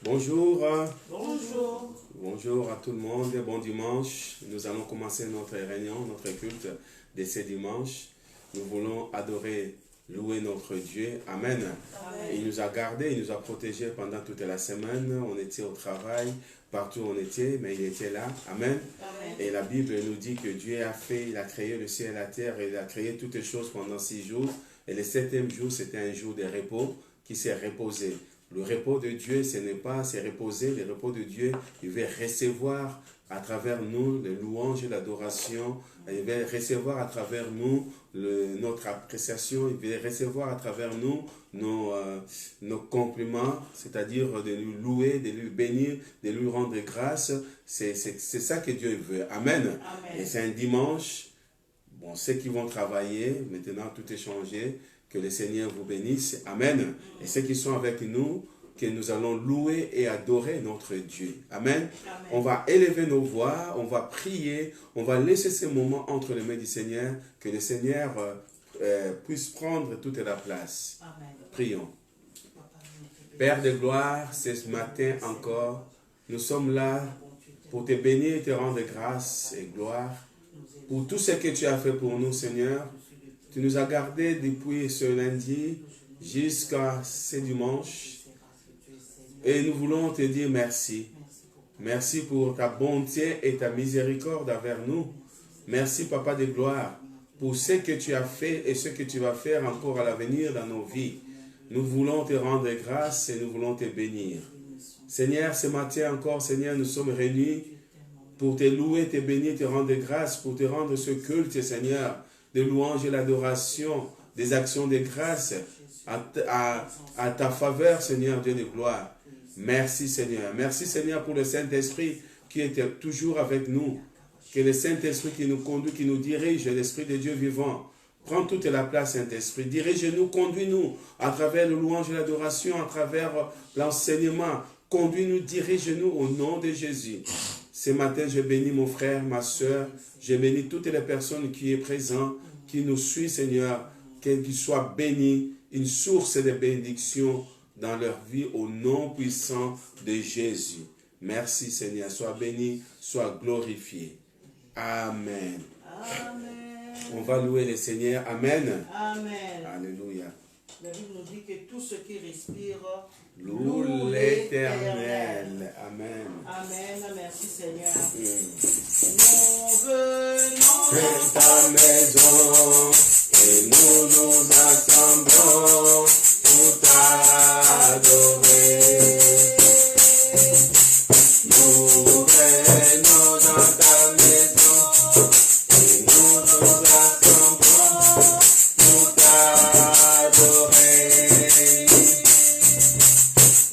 Bonjour. Bonjour. Bonjour à tout le monde, bon dimanche. Nous allons commencer notre réunion, notre culte de ce dimanche. Nous voulons adorer, louer notre Dieu. Amen. Amen. Il nous a gardés, il nous a protégés pendant toute la semaine. On était au travail, partout où on était, mais il était là. Amen. Amen. Et la Bible nous dit que Dieu a fait, il a créé le ciel et la terre, et il a créé toutes les choses pendant 6 jours. Et le 7e jour, c'était un jour de repos qui s'est reposé. Le repos de Dieu, ce n'est pas se reposer. Le repos de Dieu, il veut recevoir à travers nous les louanges et l'adoration. Il veut recevoir à travers nous notre appréciation. Il veut recevoir à travers nous nos compliments, c'est-à-dire de lui louer, de lui bénir, de lui rendre grâce. C'est ça que Dieu veut. Amen. Amen. Et c'est un dimanche. Bon, ceux qui vont travailler, maintenant tout est changé. Que le Seigneur vous bénisse. Amen. Et ceux qui sont avec nous, que nous allons louer et adorer notre Dieu. Amen. Amen. On va élever nos voix, on va prier, on va laisser ces moments entre les mains du Seigneur, que le Seigneur puisse prendre toute la place. Amen. Prions. Père de gloire, ce matin encore, nous sommes là pour te bénir et te rendre grâce et gloire pour tout ce que tu as fait pour nous, Seigneur. Tu nous as gardés depuis ce lundi jusqu'à ce dimanche. Et nous voulons te dire merci. Merci pour ta bonté et ta miséricorde envers nous. Merci, Papa de gloire, pour ce que tu as fait et ce que tu vas faire encore à l'avenir dans nos vies. Nous voulons te rendre grâce et nous voulons te bénir. Seigneur, ce matin encore, Seigneur, nous sommes réunis pour te louer, te bénir, te rendre grâce, pour te rendre ce culte, Seigneur, de louange et l'adoration, des actions de grâce à ta faveur, Seigneur Dieu de gloire. Merci, Seigneur. Merci, Seigneur, pour le Saint-Esprit qui est toujours avec nous. Que le Saint-Esprit qui nous conduit, qui nous dirige, l'Esprit de Dieu vivant. Prends toute la place, Saint-Esprit. Dirige-nous, conduis-nous à travers le louange et l'adoration, à travers l'enseignement. Conduis-nous, dirige-nous au nom de Jésus. Ce matin, je bénis mon frère, ma soeur. Je bénis toutes les personnes qui sont présentes, qui nous suivent, Seigneur. Qu'ils soient bénis, une source de bénédiction dans leur vie au nom puissant de Jésus. Merci, Seigneur. Sois béni, sois glorifié. Amen. Amen. On va louer le Seigneur. Amen. Amen. Alléluia. La Bible nous dit que tout ce qui respire Loue l'Éternel. Amen. Amen. Merci Seigneur. Mm. Nous venons Dans ta maison et nous nous assemblons pour t'adorer. Nous venons dans ta maison et nous nous assemblons pour t'adorer.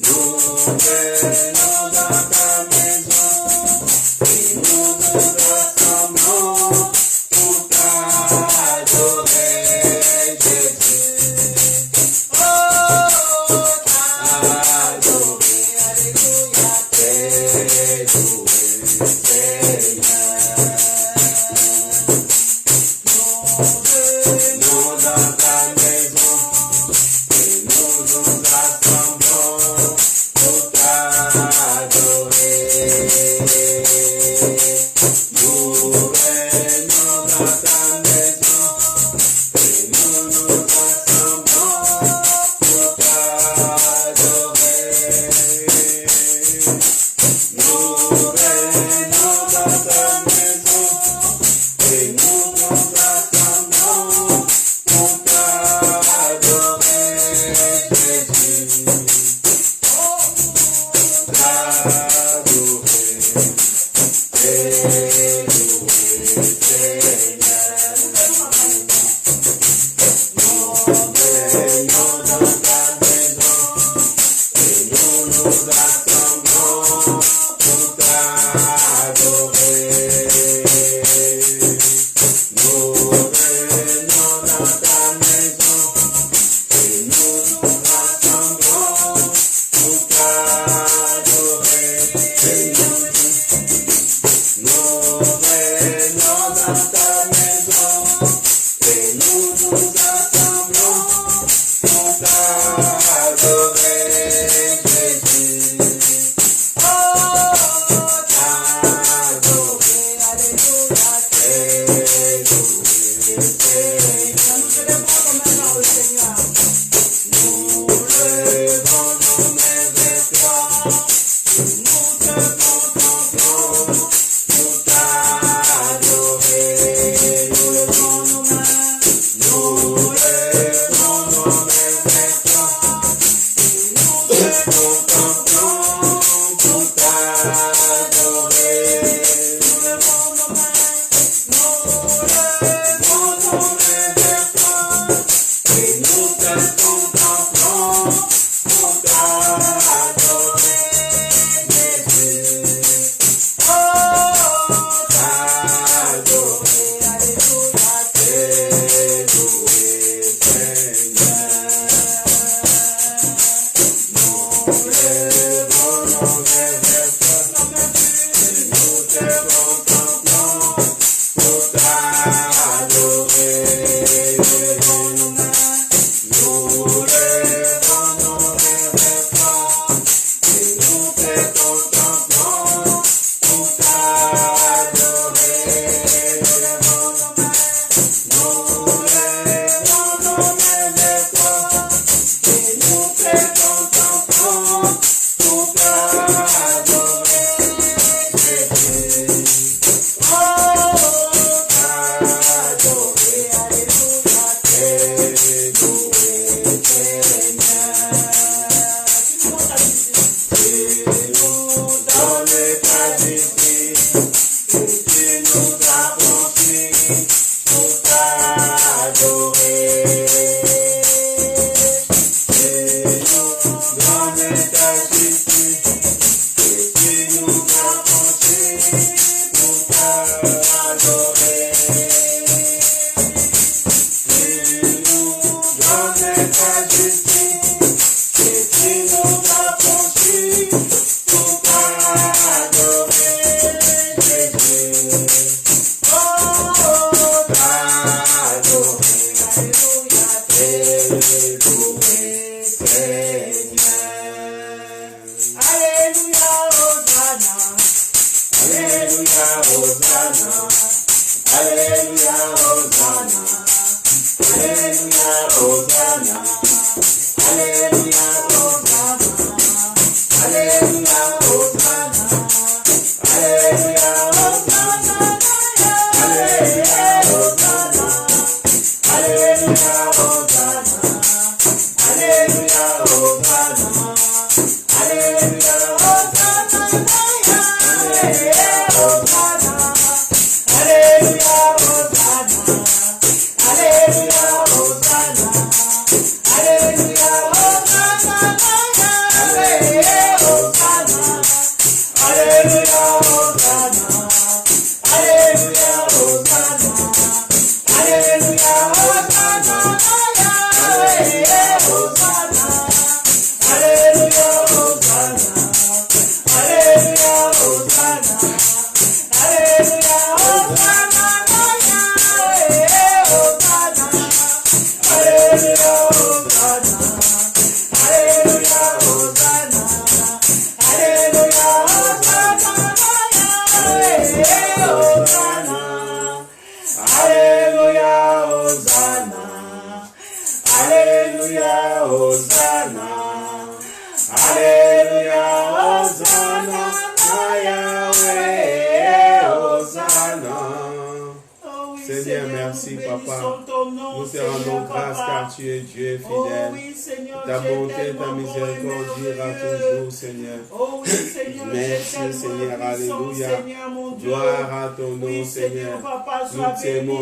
Nous venons dans ta maison et nous nous assemblons pour t'adorer, Jésus. Oh, t'adorer, alléluia, t'es loué, Seigneur. Nous dans ta maison et nous nous assemblons pour t'adorer. Nous venons dans ta maison et nous nous assemblons pour t'adorer. Nous venons dans ta maison et nous nous assemblons pour t'adorer, Jésus. T'adorer, t'élouer, Seigneur. Nous venons dans ta maison et nous nous assemblons pour t'adorer. Nous venons dans ta maison et nous nous rassemblons pour t'adorer. Nous venons dans ta maison et nous nous rassemblons pour t'adorer, Jésus.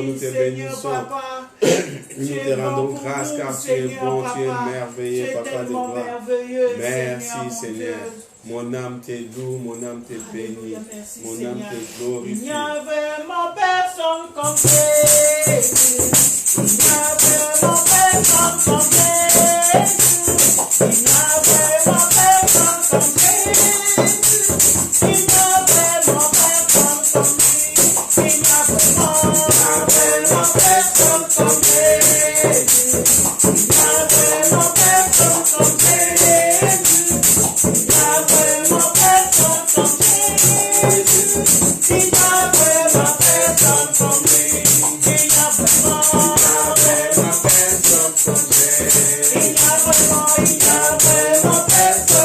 Nous te bénissons. Nous te rendons grâce car tu es bon, tu es merveilleux, Papa de gloire. Merci Seigneur. Mon âme te loue, mon âme te bénit, mon âme te glorifie. Il n'y a vraiment personne comme Jésus. Il n'y a vraiment personne comme Jésus. Il n'y a vraiment personne comme Jésus. Il n'y a vraiment personne comme lui. Il n'y a vraiment personne comme Jésus. Il n'y a vraiment personne comme Jésus. Il n'y a vraiment personne comme Jésus. Il n'y a vraiment personne comme lui. Il n'y a vraiment personne comme Jésus. Il n'y a vraiment personne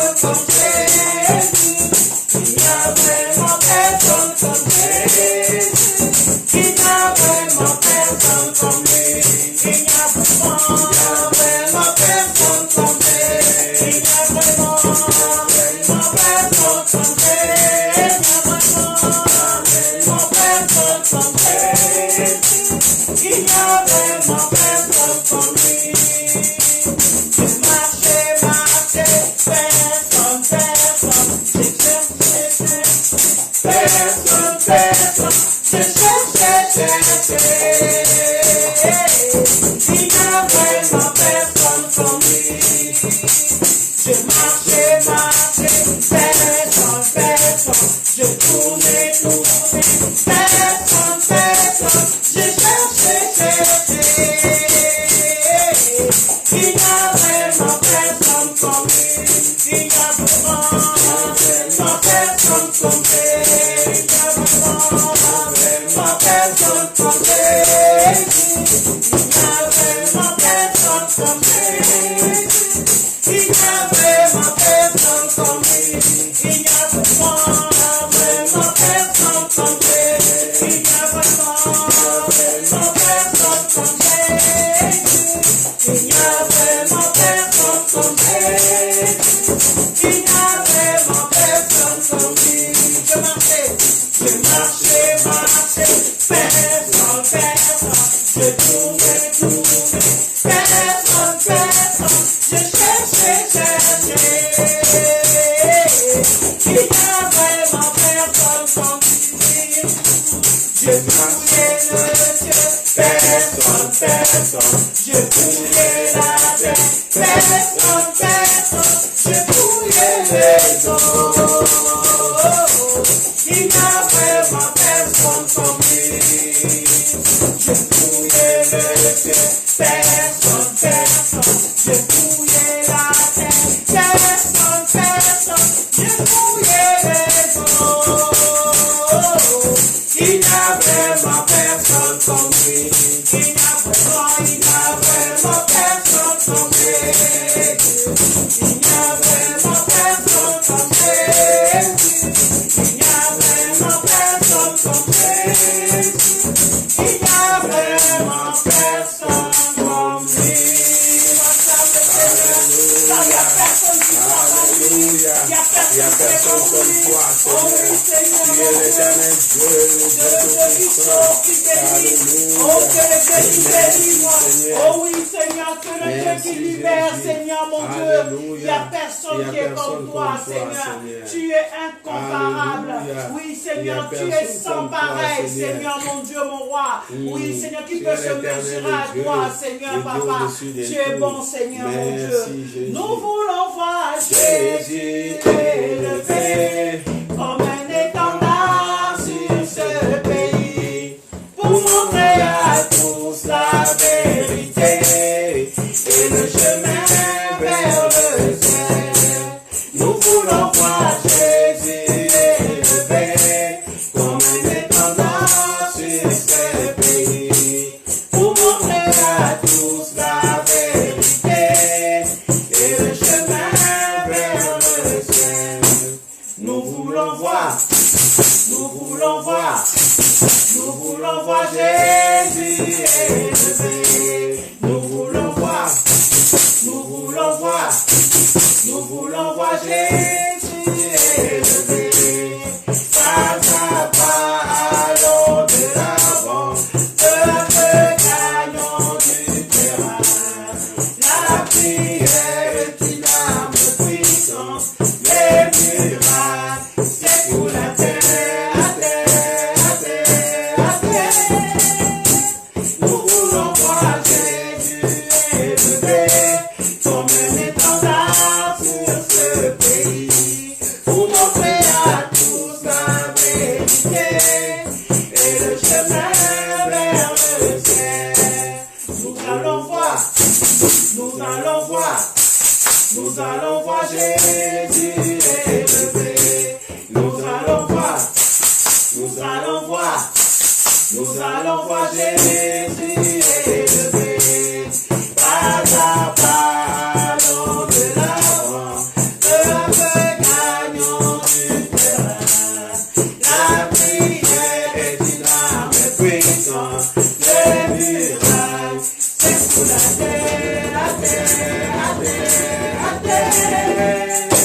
Até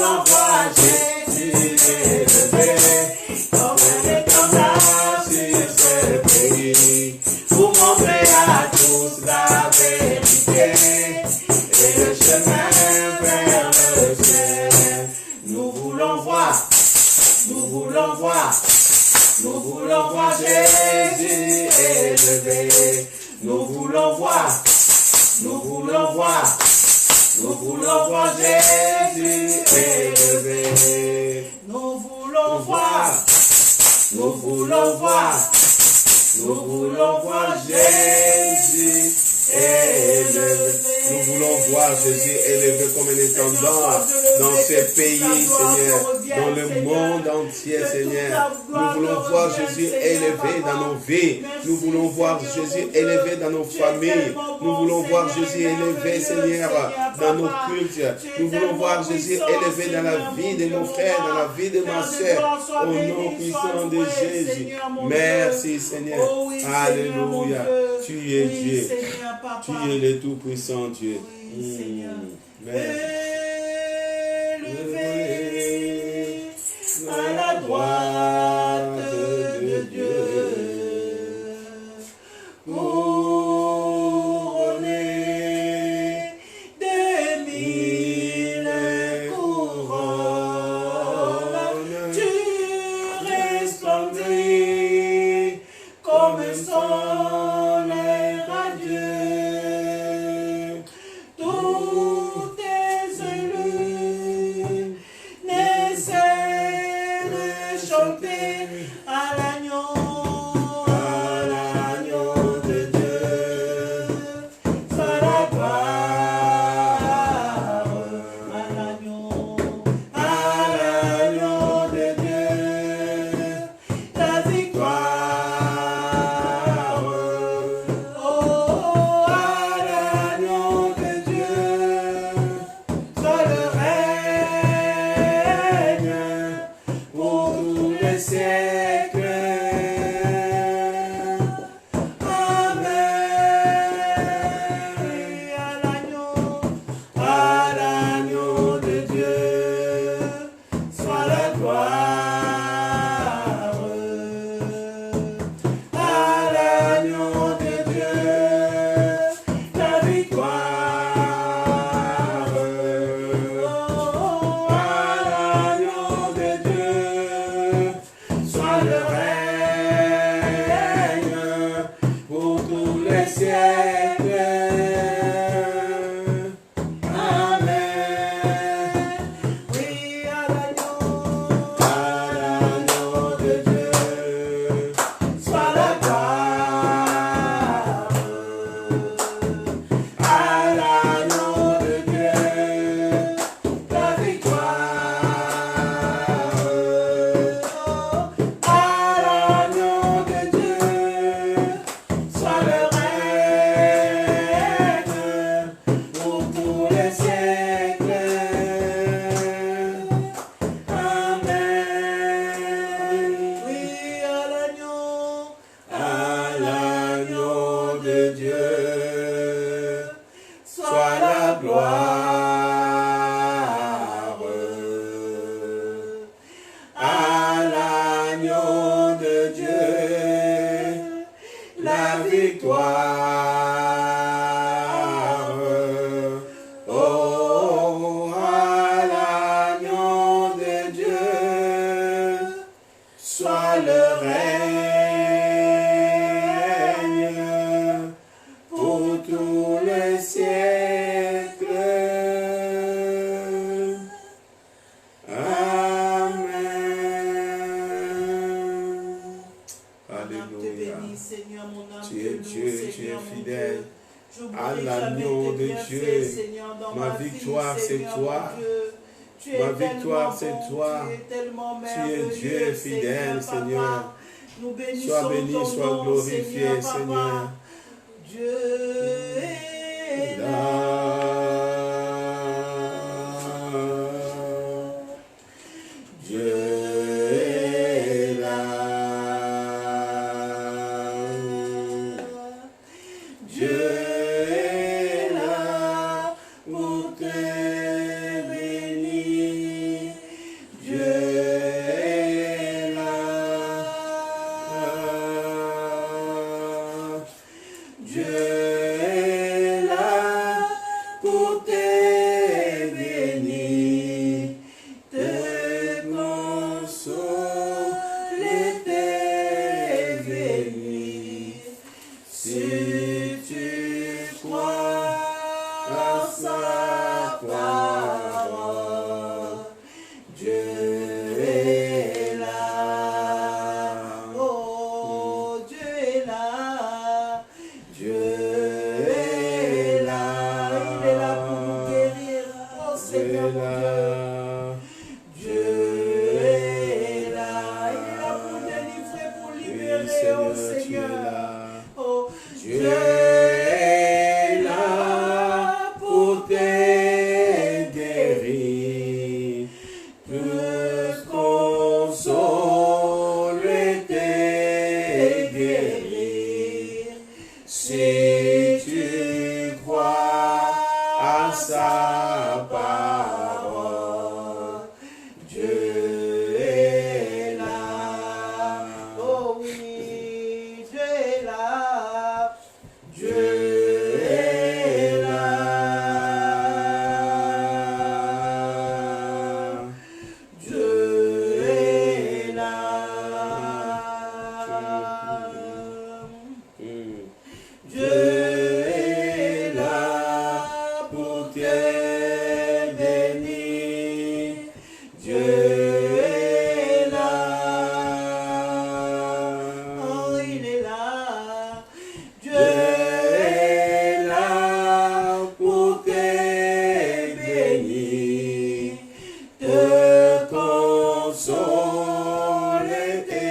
l'envoie, Jésus élevé, comme un étendard sur ce pays, pour montrer à tous la vérité et le chemin vers le ciel. Nous voulons voir, nous voulons voir, nous voulons voir Jésus élevé. Nous voulons voir, nous voulons voir, nous voulons voir Jésus élevé. Nous voulons voir, nous voulons voir, nous voulons voir Jésus élevé. Nous voulons voir Jésus élevé comme un étendard dans ces pays, Seigneur, dans le monde entier, Seigneur. Nous voulons voir Jésus élevé dans nos vies. Nous voulons voir Jésus élevé dans nos familles. Nous voulons voir Jésus élevé, Seigneur, dans nos cultes. Nous voulons voir Jésus élevé dans la vie de mon frère, dans la vie de ma soeur. Au nom puissant de Jésus. Merci, Seigneur. Alléluia. Tu es Dieu. Tu es le Tout-Puissant Dieu. Élevé à la droite de Dieu, couronné des 1000 couronnes, tu resplendis comme un soleil radieux. Tous tes élus n'essaient de chanter à l'agneau de Dieu. Soit la gloire à l'agneau de Dieu. La victoire, oh, à l'agneau de Dieu. Soit le règne pour tous les siècles. Amen. À l'agneau de Dieu, soit la gloire. À l'agneau de Dieu, la victoire. Oh, à l'agneau de Dieu, soit le règne pour tous les siècles. Amen. Oui, à l'agneau de Dieu, soit la gloire. À l'agneau de Dieu, la victoire. À l'agneau de Dieu, soit le règne pour tous les siècles. Amen. Oui, à l'agneau de Dieu, soit la gloire. À l'agneau de Dieu, la victoire. Oh, à l'agneau de Dieu, soit le règne pour tous les siècles. Amen. Alléluia. Seigneur, mon âme Tu es te loue, Dieu, tu es Seigneur, mon fidèle. Dieu. J'oublierai À jamais l'agneau tes de bienfaits, Dieu. Seigneur, dans Ma ma vie, victoire, c'est Seigneur, toi. mon Dieu. Tu es Ma victoire, tellement c'est bon, toi. Tu es tellement Tu es merveilleux, Dieu fidèle, Papa. Seigneur. Nous bénissons Sois béni, ton sois nom, glorifié, Seigneur, Seigneur. Papa. Dieu est là. Dieu est là. Dieu est là pour te bénir. es là. Dieu est là. Il est là pour délivrer, pour libérer, oh Seigneur. Oh, Dieu est là pour te guérir, te consoler, te guérir. Si tu crois à sa parole, Dieu est là. Oh oui, Dieu est là. Dieu est là. Dieu est là. Dieu est là pour te bénir. Dieu est là. Oh, il est là. Dieu est là pour te bénir, te consoler, te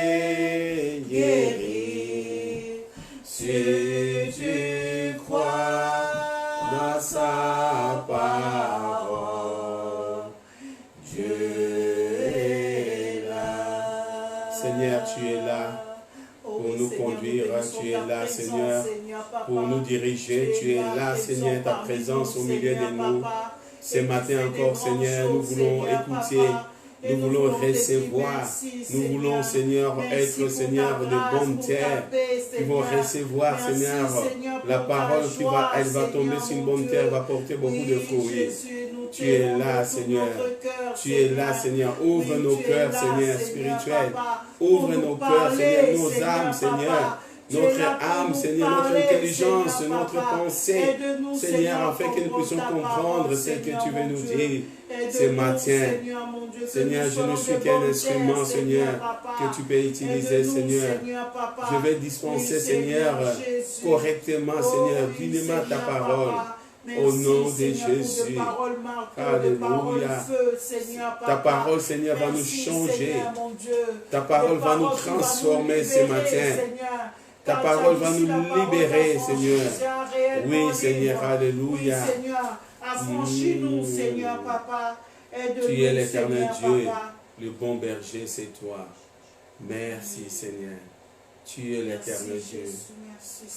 guérir. Si tu crois dans sa parole, Dieu est là. Seigneur, tu es là pour nous conduire, tu es là, Seigneur, pour nous diriger, tu es là, Seigneur, ta présence au milieu de nous. Ce matin encore, Seigneur, nous voulons écouter, nous voulons recevoir, nous voulons, Seigneur, être, Seigneur, de bonne terre, qui vont recevoir, Seigneur, la parole elle va tomber sur une bonne terre, va porter beaucoup de fruits. Tu es là, Seigneur. Tu es là, Seigneur. Ouvre nos cœurs, Seigneur, spirituels. Ouvre nos cœurs, Seigneur, nos âmes, Seigneur. Notre âme, Seigneur, notre intelligence, notre pensée, Seigneur, afin que nous puissions comprendre ce que tu veux nous dire ce matin. Seigneur, je ne suis qu'un instrument, Seigneur, que tu peux utiliser, Seigneur. Je vais dispenser, Seigneur, correctement, Seigneur, dignement ta parole. Au nom de Jésus. Alléluia. Ta parole, Seigneur, va nous changer. Ta parole va nous transformer ce matin. Ta parole va nous libérer, Seigneur. Oui, Seigneur, alléluia. Affranchis-nous, Seigneur, Papa. Tu es l'éternel Dieu, le bon berger, c'est toi. Merci, Seigneur. Tu es l'éternel Dieu.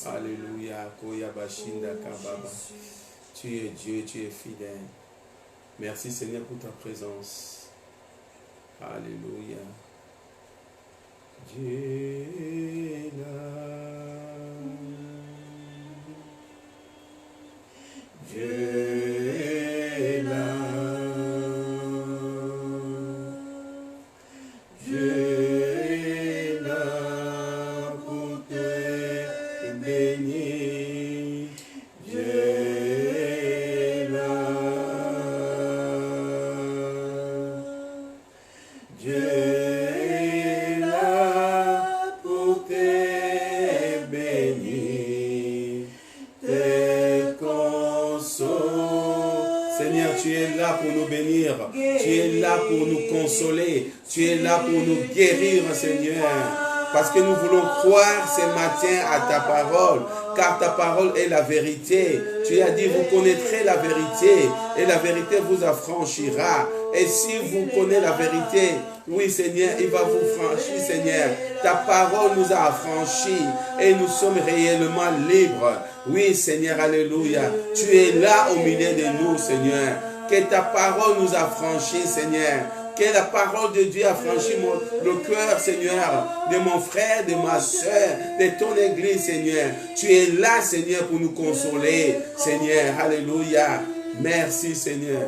Alléluia. Koyabashinda kababa. Tu es Dieu, tu es fidèle. Merci, Seigneur, pour ta présence. Alléluia. Dieu est là. Dieu est là. Dieu est là pour te bénir. Dieu est là. Dieu est là pour te bénir, te consoler. Seigneur, tu es là pour nous bénir. Tu es là pour nous consoler. Tu es là pour nous guérir, Seigneur. Parce que nous voulons croire ce matin à ta parole. Car ta parole est la vérité. Tu as dit, vous connaîtrez la vérité. Et la vérité vous affranchira. Et si vous connaissez la vérité, oui, Seigneur, il va vous franchir, Seigneur. Ta parole nous a affranchis. Et nous sommes réellement libres. Oui, Seigneur, alléluia. Tu es là au milieu de nous, Seigneur. Que ta parole nous affranchisse, Seigneur. Que la parole de Dieu affranchisse le cœur, Seigneur, de mon frère, de ma soeur, de ton église, Seigneur. Tu es là, Seigneur, pour nous consoler, Seigneur. Alléluia. Merci, Seigneur.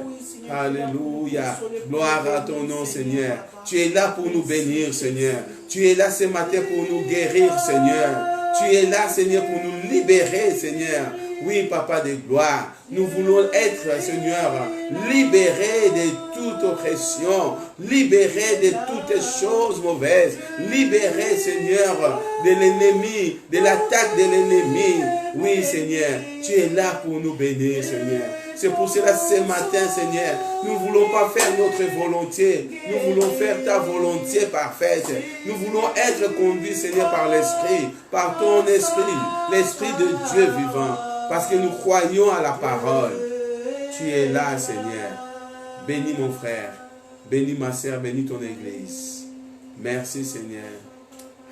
Alléluia. Gloire à ton nom, Seigneur. Tu es là pour nous bénir, Seigneur. Tu es là ce matin pour nous guérir, Seigneur. Tu es là, Seigneur, pour nous libérer, Seigneur. Oui, Papa de gloire, nous voulons être, Seigneur, libérés de toute oppression, libérés de toutes choses mauvaises, libérés, Seigneur, de l'ennemi, de l'attaque de l'ennemi. Oui, Seigneur, tu es là pour nous bénir, Seigneur. C'est pour cela ce matin, Seigneur, nous ne voulons pas faire notre volonté. Nous voulons faire ta volonté parfaite. Nous voulons être conduits, Seigneur, par l'Esprit, par ton Esprit, l'Esprit de Dieu vivant. Parce que nous croyons à la parole. Tu es là, Seigneur. Bénis mon frère. Bénis ma sœur. Bénis ton Église. Merci, Seigneur.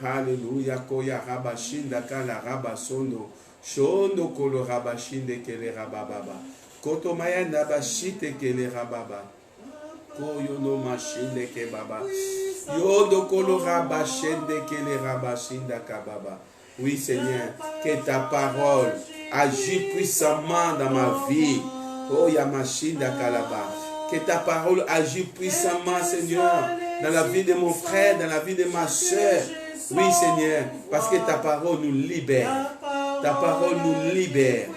Alléluia. Koya rabashinda kala rabasono. Shono kolo rabashinde kele rabababa. Kotomaya nabashite kele rababa. Koyo no machinde ke baba. Yodo kolo rabashinde kele rabashinda kababa. Oui, Seigneur, que ta parole agit puissamment dans ma vie. Oh, Yamashinda Kalaba. Que ta parole agit puissamment, Seigneur, dans la vie de mon frère, dans la vie de ma soeur. Oui, Seigneur, parce que ta parole nous libère. Ta parole nous libère.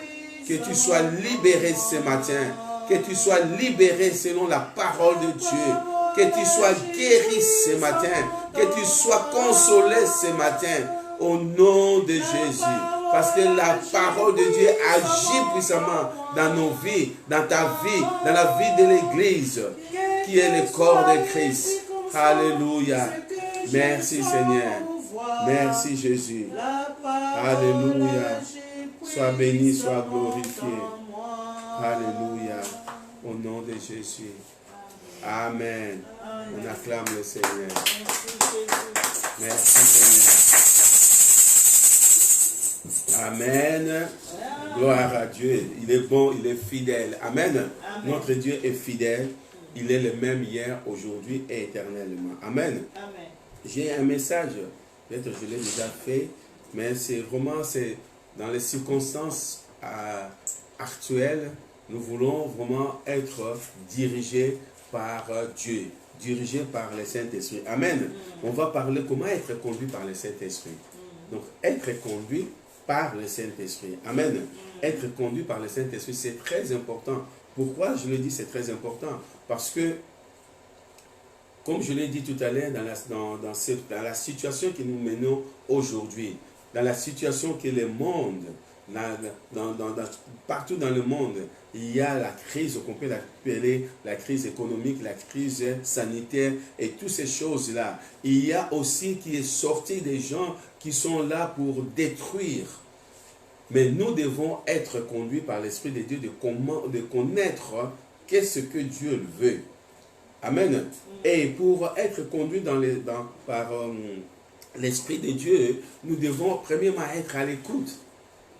Que tu sois libéré ce matin. Que tu sois libéré selon la parole de Dieu. Que tu sois guéri ce matin. Que tu sois consolé ce matin. Au nom de Jésus. Parce que la parole de Dieu agit puissamment dans nos vies, dans ta vie, dans la vie de l'Église, qui est le corps de Christ. Alléluia. Merci Seigneur. Merci Jésus. Alléluia. Sois béni, sois glorifié. Alléluia. Au nom de Jésus. Amen. On acclame le Seigneur. Merci Seigneur. Amen. Gloire à Dieu. Il est bon, il est fidèle. Amen. Amen. Notre Dieu est fidèle. Il est le même hier, aujourd'hui et éternellement. Amen. Amen. J'ai un message. Peut-être je l'ai déjà fait. Mais c'est vraiment, c'est dans les circonstances actuelles, nous voulons vraiment être dirigés par Dieu. Dirigés par le Saint-Esprit. Amen. On va parler comment être conduit par le Saint-Esprit. Donc, être conduit par le Saint-Esprit. Amen. Être conduit par le Saint-Esprit, c'est très important. Pourquoi je le dis c'est très important? Parce que, comme je l'ai dit tout à l'heure, dans la situation que nous menons aujourd'hui, dans la situation que le monde, partout dans le monde, il y a la crise qu'on peut l'appeler la crise économique, la crise sanitaire et toutes ces choses-là. Il y a aussi qui est sorti des gens qui sont là pour détruire. Mais nous devons être conduits par l'Esprit de Dieu de connaître qu'est-ce que Dieu veut. Amen. Et pour être conduits par l'Esprit de Dieu, nous devons premièrement être à l'écoute.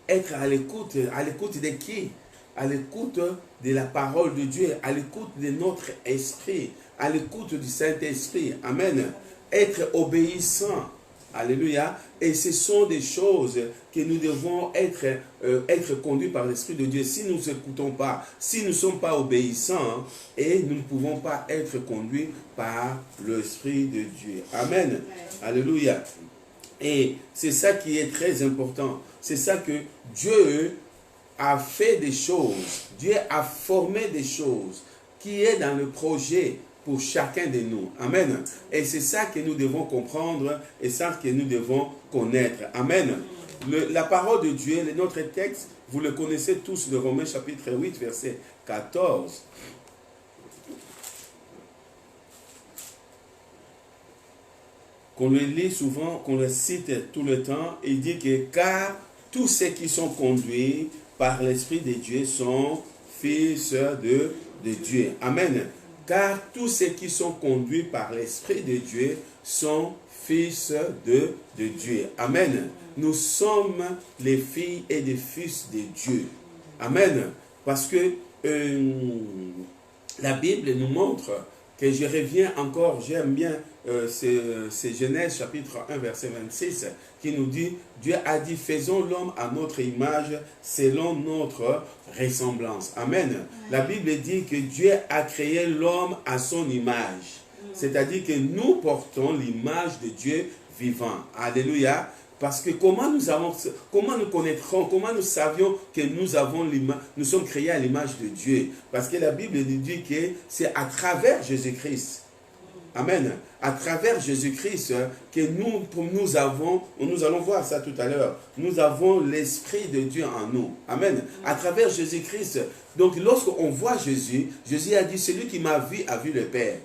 Être à l'écoute de qui? À l'écoute de la parole de Dieu, à l'écoute de notre esprit, à l'écoute du Saint-Esprit. Amen. Être obéissant. Alléluia. Et ce sont des choses que nous devons être conduits par l'Esprit de Dieu. Si nous n'écoutons pas, si nous ne sommes pas obéissants, et nous ne pouvons pas être conduits par l'Esprit de Dieu. Amen. Alléluia. Et c'est ça qui est très important. C'est ça que Dieu a fait des choses. Dieu a formé des choses qui est dans le projet pour chacun de nous. Amen. Et c'est ça que nous devons comprendre et ça que nous devons connaître. Amen. La parole de Dieu, notre texte, vous le connaissez tous, de Romains chapitre 8, verset 14. Qu'on le lit souvent, qu'on le cite tout le temps, il dit que car tous ceux qui sont conduits par l'Esprit de Dieu sont fils de Dieu. Amen. Car tous ceux qui sont conduits par l'Esprit de Dieu sont fils de Dieu. Amen. Nous sommes les filles et les fils de Dieu. Amen. Parce que la Bible nous montre que je reviens encore, j'aime bien c'est Genèse chapitre 1 verset 26 qui nous dit, Dieu a dit, faisons l'homme à notre image selon notre ressemblance. Amen. La Bible dit que Dieu a créé l'homme à son image. C'est-à-dire que nous portons l'image de Dieu vivant. Alléluia. Parce que comment nous connaîtrons, comment nous savions que nous sommes créés à l'image de Dieu? Parce que la Bible nous dit que c'est à travers Jésus-Christ. Amen. À travers Jésus-Christ, que nous allons voir ça tout à l'heure, nous avons l'Esprit de Dieu en nous. Amen. À travers Jésus-Christ. Donc, lorsqu'on voit Jésus, Jésus a dit, celui qui m'a vu a vu le Père.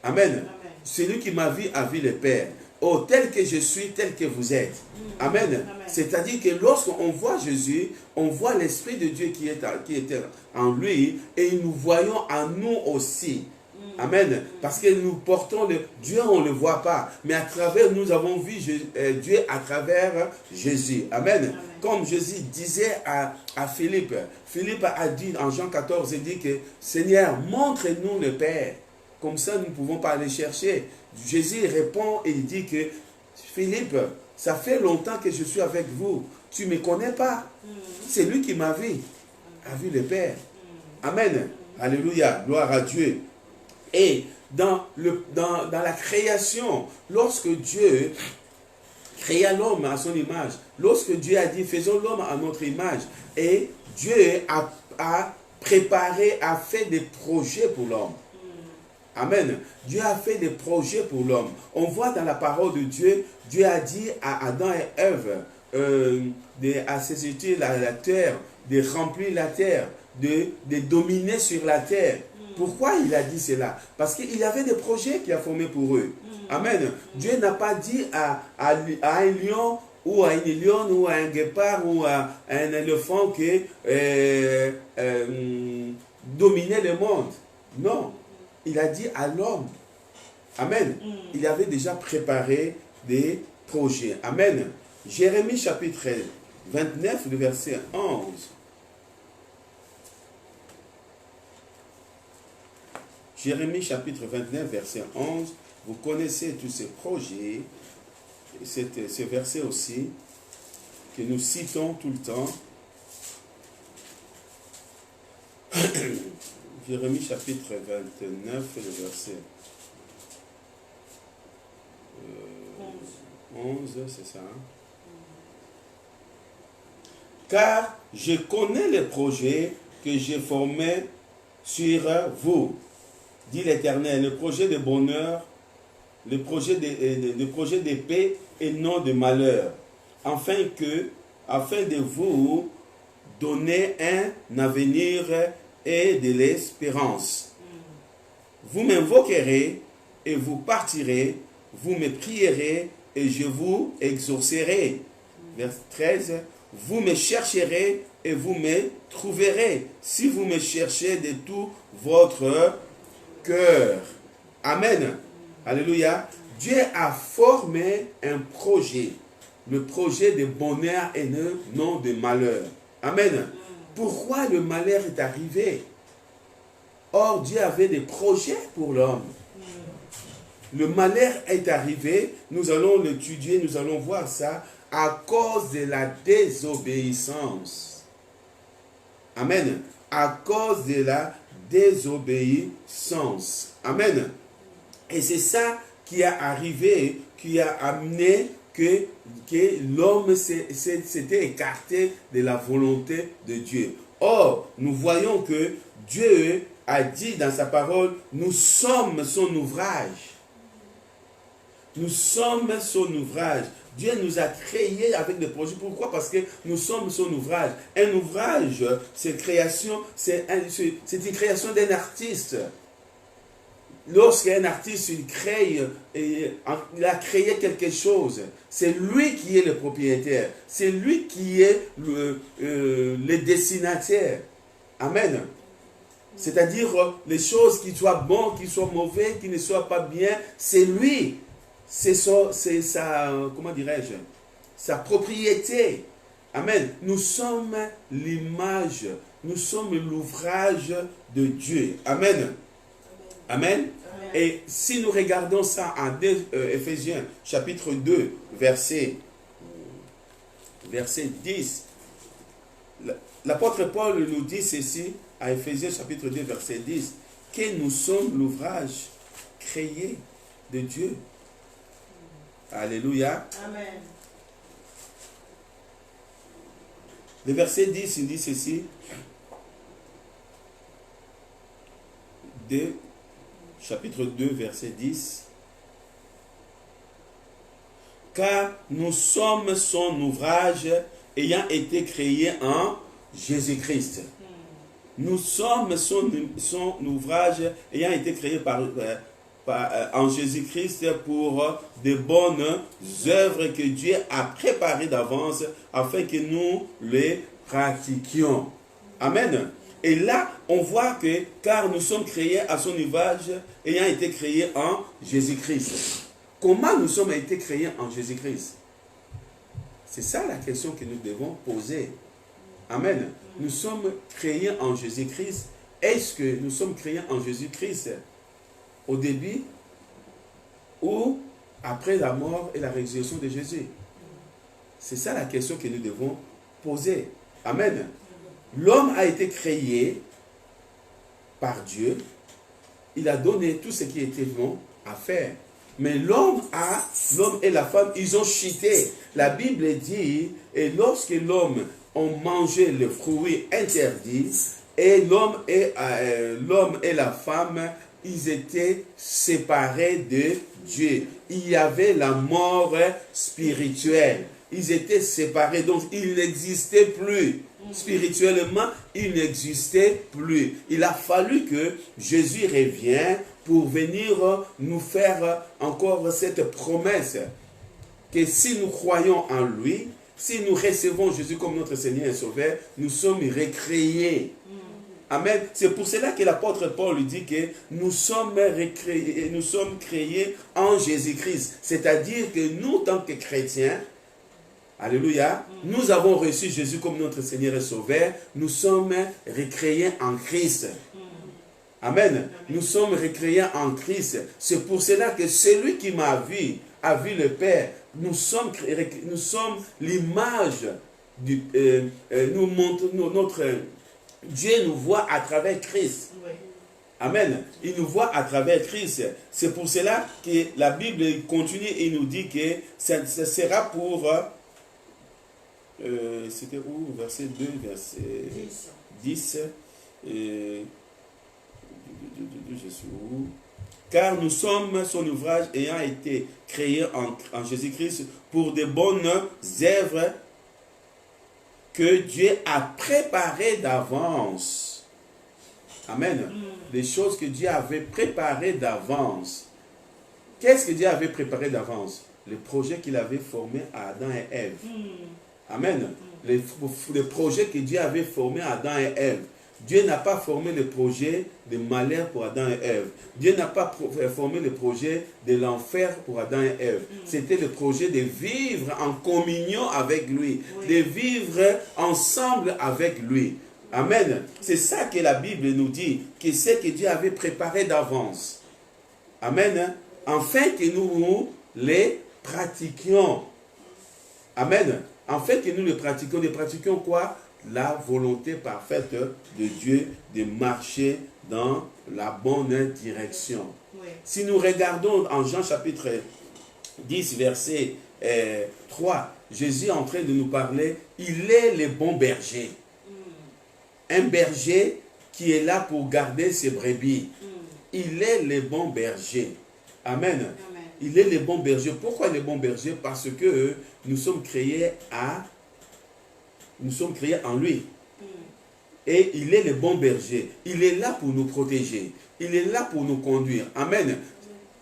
Amen. Celui qui m'a vu a vu le Père. Oh, tel que je suis, tel que vous êtes. Amen. C'est-à-dire que lorsqu'on voit Jésus, on voit l'Esprit de Dieu qui était en lui et nous voyons en nous aussi. Amen. Parce que nous portons Dieu, on ne le voit pas. Mais à travers, nous avons vu Dieu à travers Jésus. Amen. Comme Jésus disait à Philippe. Philippe a dit en Jean 14, il dit que Seigneur, montre-nous le Père. Comme ça, nous ne pouvons pas aller chercher. Jésus répond et il dit que Philippe, ça fait longtemps que je suis avec vous. Tu ne me connais pas. C'est lui qui m'a vu le Père. Amen. Alléluia. Gloire à Dieu. Et dans la création, lorsque Dieu créa l'homme à son image, lorsque Dieu a dit faisons l'homme à notre image, et Dieu a préparé, a fait des projets pour l'homme. Amen. Dieu a fait des projets pour l'homme. On voit dans la parole de Dieu, Dieu a dit à Adam et Ève à saisir la terre, de remplir la terre, de dominer sur la terre. Pourquoi il a dit cela? Parce qu'il y avait des projets qu'il a formés pour eux. Amen. Dieu n'a pas dit à un lion ou à une lionne ou à un guépard ou à un éléphant que dominer le monde. Non. Il a dit à l'homme. Amen. Il avait déjà préparé des projets. Amen. Jérémie chapitre 29, le verset 11. Jérémie chapitre 29, verset 11. Vous connaissez tous ces projets. Ce verset aussi que nous citons tout le temps. Jérémie chapitre 29, le verset 11, c'est ça. Hein? Car je connais les projets que j'ai formés sur vous, dit l'Éternel, le projet de bonheur, le projet de paix et non de malheur, afin de vous donner un avenir et de l'espérance. Vous m'invoquerez et vous partirez, vous me prierez et je vous exaucerai. Verset 13, vous me chercherez et vous me trouverez, si vous me cherchez de tout votre cœur. Amen. Alléluia. Dieu a formé un projet, le projet de bonheur et non de malheur. Amen. Pourquoi le malheur est arrivé? Or, Dieu avait des projets pour l'homme. Le malheur est arrivé, nous allons l'étudier, nous allons voir ça, à cause de la désobéissance. Amen. À cause de la désobéissance. Amen. Et c'est ça qui a arrivé, qui a amené que l'homme s'était écarté de la volonté de Dieu. Or, nous voyons que Dieu a dit dans sa parole, nous sommes son ouvrage. Nous sommes son ouvrage. Dieu nous a créés avec des projets. Pourquoi? Parce que nous sommes son ouvrage. Un ouvrage, c'est une création d'un artiste. Lorsqu'un artiste il a créé quelque chose, c'est lui qui est le propriétaire. C'est lui qui est le dessinateur. Amen. C'est-à-dire les choses qui soient bonnes, qui soient mauvaises, qui ne soient pas bien, c'est lui. C'est sa, comment dirais-je, sa propriété. Amen. Nous sommes l'image, nous sommes l'ouvrage de Dieu. Amen. Amen. Et si nous regardons ça en Éphésiens chapitre 2, verset 10, l'apôtre Paul nous dit ceci à Éphésiens chapitre 2, verset 10, que nous sommes l'ouvrage créé de Dieu. Alléluia. Amen. Le verset 10, il dit ceci. chapitre 2, verset 10. Car nous sommes son ouvrage ayant été créé en Jésus-Christ. Nous sommes son ouvrage ayant été créé en Jésus-Christ pour de bonnes œuvres que Dieu a préparées d'avance afin que nous les pratiquions. Amen. Et là, on voit que car nous sommes créés à son ouvrage ayant été créés en Jésus-Christ. Comment nous sommes été créés en Jésus-Christ? C'est ça la question que nous devons poser. Amen. Nous sommes créés en Jésus-Christ. Est-ce que nous sommes créés en Jésus-Christ au début ou après la mort et la résurrection de Jésus? C'est ça la question que nous devons poser. Amen. L'homme a été créé par Dieu. Il a donné tout ce qui était bon à faire. Mais l'homme et la femme, ils ont chuté. La Bible dit, et lorsque l'homme a mangé le fruit interdit, et l'homme et la femme, ils étaient séparés de Dieu. Il y avait la mort spirituelle. Ils étaient séparés, donc ils n'existaient plus. Spirituellement, ils n'existaient plus. Il a fallu que Jésus revienne pour venir nous faire encore cette promesse que si nous croyons en lui, si nous recevons Jésus comme notre Seigneur et Sauveur, nous sommes recréés. Amen. C'est pour cela que l'apôtre Paul lui dit que nous sommes créés en Jésus-Christ. C'est-à-dire que nous, tant que chrétiens, alléluia, nous avons reçu Jésus comme notre Seigneur et Sauveur. Nous sommes recréés en Christ. Amen. Nous sommes recréés en Christ. C'est pour cela que celui qui m'a vu a vu le Père. Nous sommes l'image du... notre Dieu nous voit à travers Christ. Amen. Il nous voit à travers Christ. C'est pour cela que la Bible continue et nous dit que ça sera pour... c'était où? Verset 2, verset 10. Je suis où? Car nous sommes son ouvrage ayant été créé en Jésus-Christ pour de bonnes œuvres que Dieu a préparées d'avance. Amen. Les choses que Dieu avait préparées d'avance. Qu'est-ce que Dieu avait préparé d'avance? Le projet qu'il avait formé à Adam et Ève. Amen. Le projet que Dieu avait formé à Adam et Ève. Dieu n'a pas formé le projet de malheur pour Adam et Ève. Dieu n'a pas formé le projet de l'enfer pour Adam et Ève. C'était le projet de vivre en communion avec lui, de vivre ensemble avec lui. Amen. C'est ça que la Bible nous dit, que c'est que Dieu avait préparé d'avance. Amen. Afin que nous les pratiquions. Amen. Afin que nous les pratiquions quoi? La volonté parfaite de Dieu de marcher dans la bonne direction. Oui. Si nous regardons en Jean chapitre 10, verset 3, Jésus est en train de nous parler, il est le bon berger. Un berger qui est là pour garder ses brebis. Il est le bon berger. Amen. Amen. Il est le bon berger. Pourquoi le bon berger? Parce que nous sommes créés en lui. Et il est le bon berger. Il est là pour nous protéger. Il est là pour nous conduire. Amen.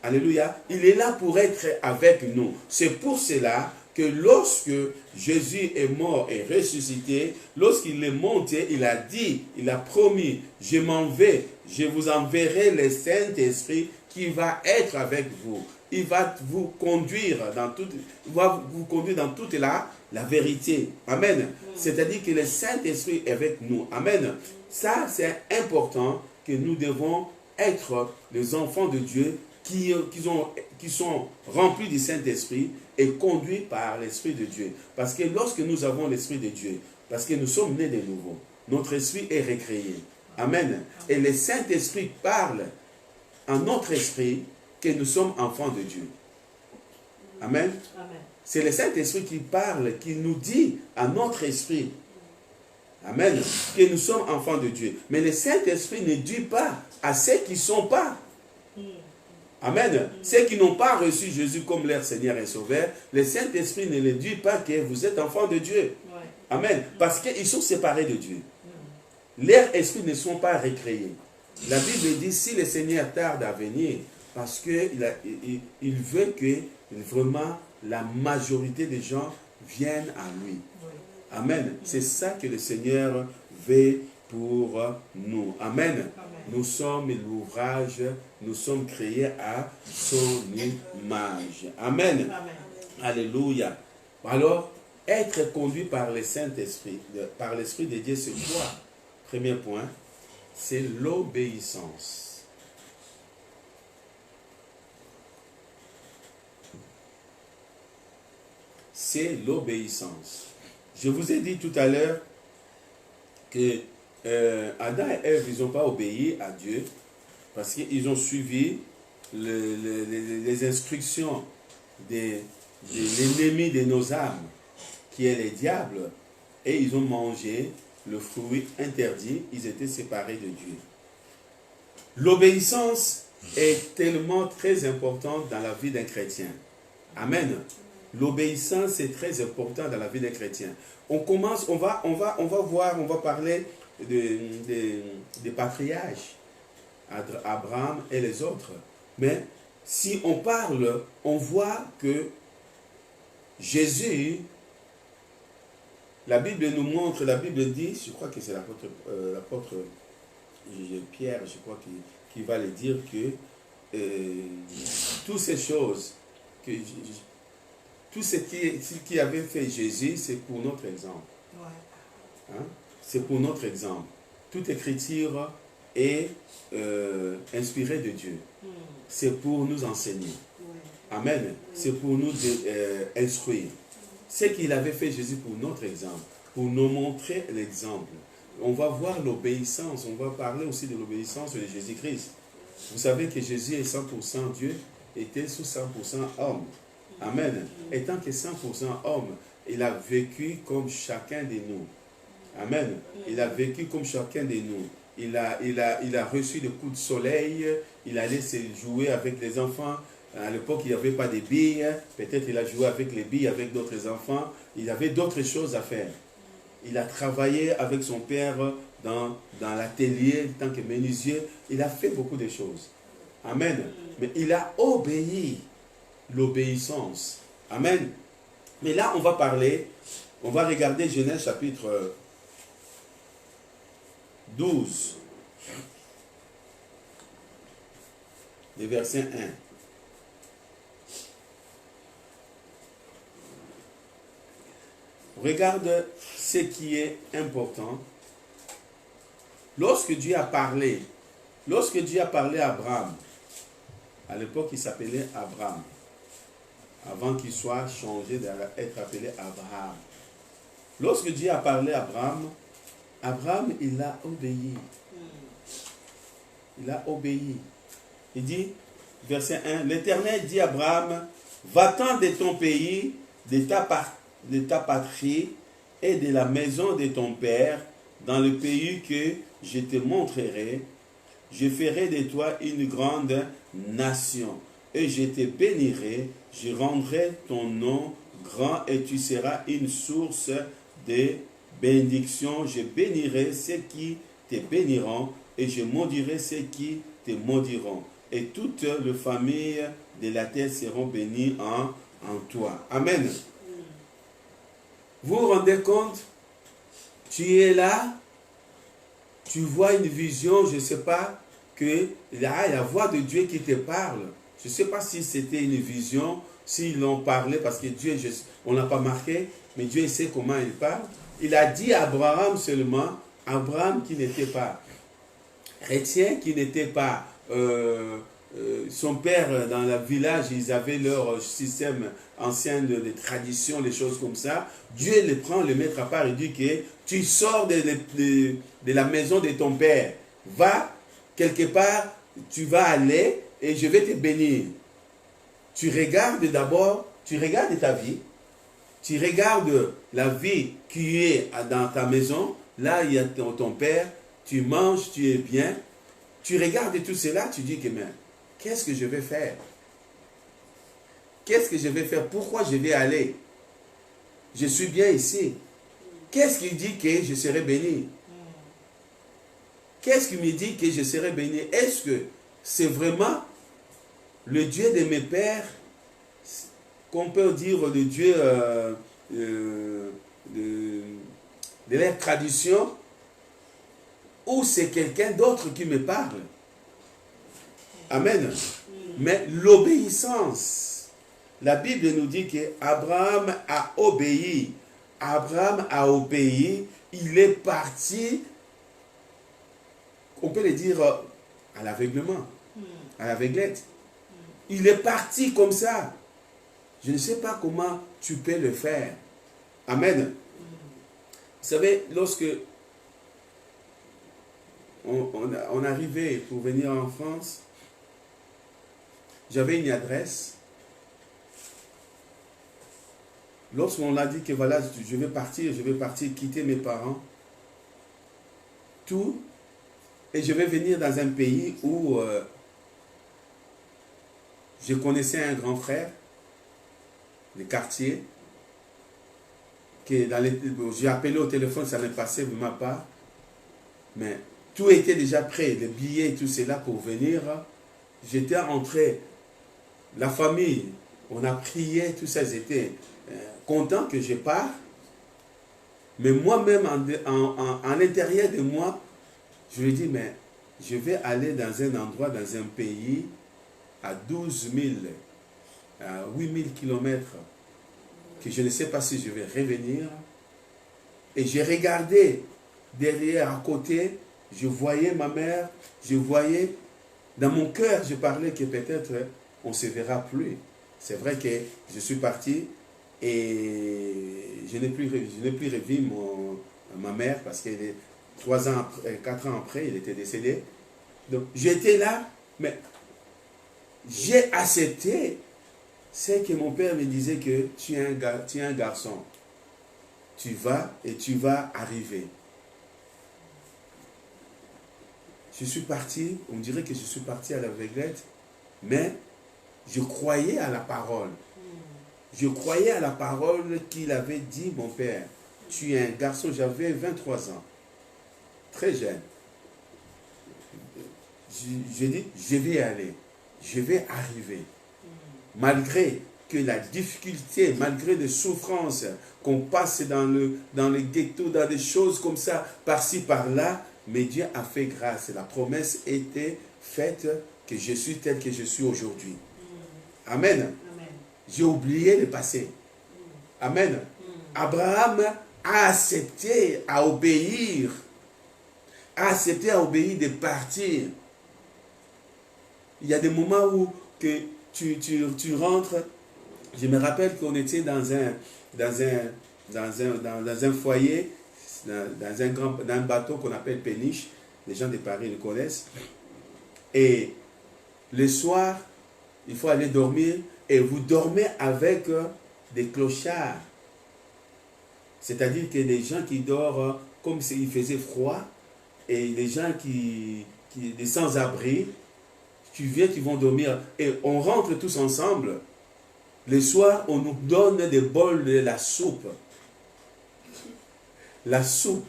Alléluia. Il est là pour être avec nous. C'est pour cela que lorsque Jésus est mort et ressuscité, lorsqu'il est monté, il a dit, il a promis, je m'en vais, je vous enverrai le Saint-Esprit qui va être avec vous. Il va vous conduire dans toute la vérité. Amen. C'est-à-dire que le Saint-Esprit est avec nous. Amen. Ça, c'est important que nous devons être les enfants de Dieu qui sont remplis du Saint-Esprit et conduits par l'Esprit de Dieu. Parce que lorsque nous avons l'Esprit de Dieu, parce que nous sommes nés de nouveau, notre esprit est recréé. Amen. Et le Saint-Esprit parle en notre esprit que nous sommes enfants de Dieu. Amen. Amen. C'est le Saint-Esprit qui parle, qui nous dit à notre esprit, amen, que nous sommes enfants de Dieu. Mais le Saint-Esprit ne dit pas à ceux qui ne sont pas. Amen. Ceux qui n'ont pas reçu Jésus comme leur Seigneur et Sauveur, le Saint-Esprit ne leur dit pas que vous êtes enfants de Dieu. Amen. Parce qu'ils sont séparés de Dieu. Leurs esprits ne sont pas récréés. La Bible dit, si le Seigneur tarde à venir, parce qu'il veut que vraiment la majorité des gens viennent à lui. Amen. C'est ça que le Seigneur veut pour nous. Amen. Nous sommes l'ouvrage, nous sommes créés à son image. Amen. Alléluia. Alors, être conduit par le Saint-Esprit, par l'Esprit de Dieu, c'est quoi? Premier point, c'est l'obéissance. C'est l'obéissance. Je vous ai dit tout à l'heure que Adam et Ève, ils n'ont pas obéi à Dieu parce qu'ils ont suivi les instructions de l'ennemi de nos âmes, qui est le diable, et ils ont mangé le fruit interdit, ils étaient séparés de Dieu. L'obéissance est tellement très importante dans la vie d'un chrétien. Amen. L'obéissance est très importante dans la vie d'un chrétien. On commence, on va voir, on va parler des patriarches, Abraham et les autres. Mais si on parle, on voit que Jésus, la Bible nous montre, la Bible dit, je crois que c'est l'apôtre Pierre, je crois, qui va le dire que toutes ces choses, tout ce qui avait fait Jésus, c'est pour notre exemple. Hein? C'est pour notre exemple. Toute écriture est inspirée de Dieu. C'est pour nous enseigner. Amen. C'est pour nous instruire. Ce qu'il avait fait Jésus pour notre exemple, pour nous montrer l'exemple. On va voir l'obéissance, on va parler aussi de l'obéissance de Jésus-Christ. Vous savez que Jésus est 100% Dieu, était sous 100% homme. Amen. Étant que 100% homme, il a vécu comme chacun de nous. Amen. Il a vécu comme chacun de nous. Il a reçu des coups de soleil, il allait se jouer avec les enfants. À l'époque, il n'y avait pas de billes. Peut-être il a joué avec les billes, avec d'autres enfants. Il avait d'autres choses à faire. Il a travaillé avec son père dans l'atelier en tant que menuisier. Il a fait beaucoup de choses. Amen. Mais il a obéi. L'obéissance. Amen. Mais là, on va parler, on va regarder Genèse chapitre 12. Le verset 1. Regarde ce qui est important. Lorsque Dieu a parlé à Abraham, à l'époque il s'appelait Abraham, avant qu'il soit changé d'être appelé Abraham. Lorsque Dieu a parlé à Abraham, Abraham il a obéi. Il a obéi. Il dit, verset 1, l'Éternel dit à Abraham, va-t'en de ton pays, de ta patrie et de la maison de ton père, dans le pays que je te montrerai. Je ferai de toi une grande nation, et je te bénirai, je rendrai ton nom grand, et tu seras une source de bénédiction. Je bénirai ceux qui te béniront, et je maudirai ceux qui te maudiront. Et toutes les familles de la terre seront bénies en toi. Amen. Vous vous rendez compte? Tu es là, tu vois une vision, je ne sais pas, que la voix de Dieu qui te parle. Je ne sais pas si c'était une vision, s'ils l'ont parlé, parce que Dieu, on n'a pas marqué, mais Dieu sait comment il parle. Il a dit à Abraham seulement, Abraham qui n'était pas chrétien, qui n'était pas... son père dans le village, ils avaient leur système ancien de tradition, les choses comme ça. Dieu les prend, les met à part et dit que tu sors de la maison de ton père. Va quelque part, tu vas aller et je vais te bénir. Tu regardes d'abord, tu regardes ta vie, tu regardes la vie qui est dans ta maison. Là, il y a ton père, tu manges, tu es bien. Tu regardes tout cela, tu dis que mais qu'est-ce que je vais faire? Qu'est-ce que je vais faire? Pourquoi je vais aller? Je suis bien ici. Qu'est-ce qui dit que je serai béni? Qu'est-ce qui me dit que je serai béni? Est-ce que c'est vraiment le Dieu de mes pères, qu'on peut dire le Dieu de leur tradition, ou c'est quelqu'un d'autre qui me parle? Amen. Mais l'obéissance, la Bible nous dit qu'Abraham a obéi. Abraham a obéi, il est parti, on peut le dire, à l'aveuglement, à l'aveuglette. Il est parti comme ça. Je ne sais pas comment tu peux le faire. Amen. Vous savez, lorsque on arrivait pour venir en France, j'avais une adresse. Lorsqu'on a dit que voilà, je vais partir, quitter mes parents, tout, et je vais venir dans un pays où je connaissais un grand frère, le quartier, que j'ai appelé au téléphone, ça m'est passé de ma part, mais tout était déjà prêt, les billets, tout cela pour venir. J'étais entré, la famille, on a prié, tout ça, ils étaient contents que je parte, mais moi-même, en l'intérieur de moi, je lui ai dit, mais je vais aller dans un endroit, dans un pays, à 12 000, à 8 000 kilomètres, que je ne sais pas si je vais revenir. Et j'ai regardé derrière, à côté, je voyais ma mère, je voyais, dans mon cœur, je parlais que peut-être on ne se verra plus. C'est vrai que je suis parti et je n'ai plus revu ma mère parce que 4 ans après, il était décédé. Donc j'étais là, mais j'ai accepté ce que mon père me disait, que tu es un garçon. Tu vas et tu vas arriver. Je suis parti, on dirait que je suis parti à l'aveuglette, mais je croyais à la parole. Je croyais à la parole qu'il avait dit, mon père. Tu es un garçon, j'avais 23 ans, très jeune. J'ai dit, je vais y aller, je vais arriver. Malgré que la difficulté, malgré les souffrances, qu'on passe dans le ghetto, dans des choses comme ça, par-ci, par-là, mais Dieu a fait grâce. La promesse était faite que je suis tel que je suis aujourd'hui. Amen. Amen. J'ai oublié le passé. Amen. Abraham a accepté à obéir. A accepté à obéir de partir. Il y a des moments où que tu rentres. Je me rappelle qu'on était dans un foyer, dans un bateau qu'on appelle péniche. Les gens de Paris le connaissent. Et le soir, il faut aller dormir et vous dormez avec des clochards. C'est-à-dire que des gens qui dorment comme s'il faisait froid et des gens des sans-abri, tu viens, qui vont dormir et on rentre tous ensemble. Le soir, on nous donne des bols de la soupe. La soupe.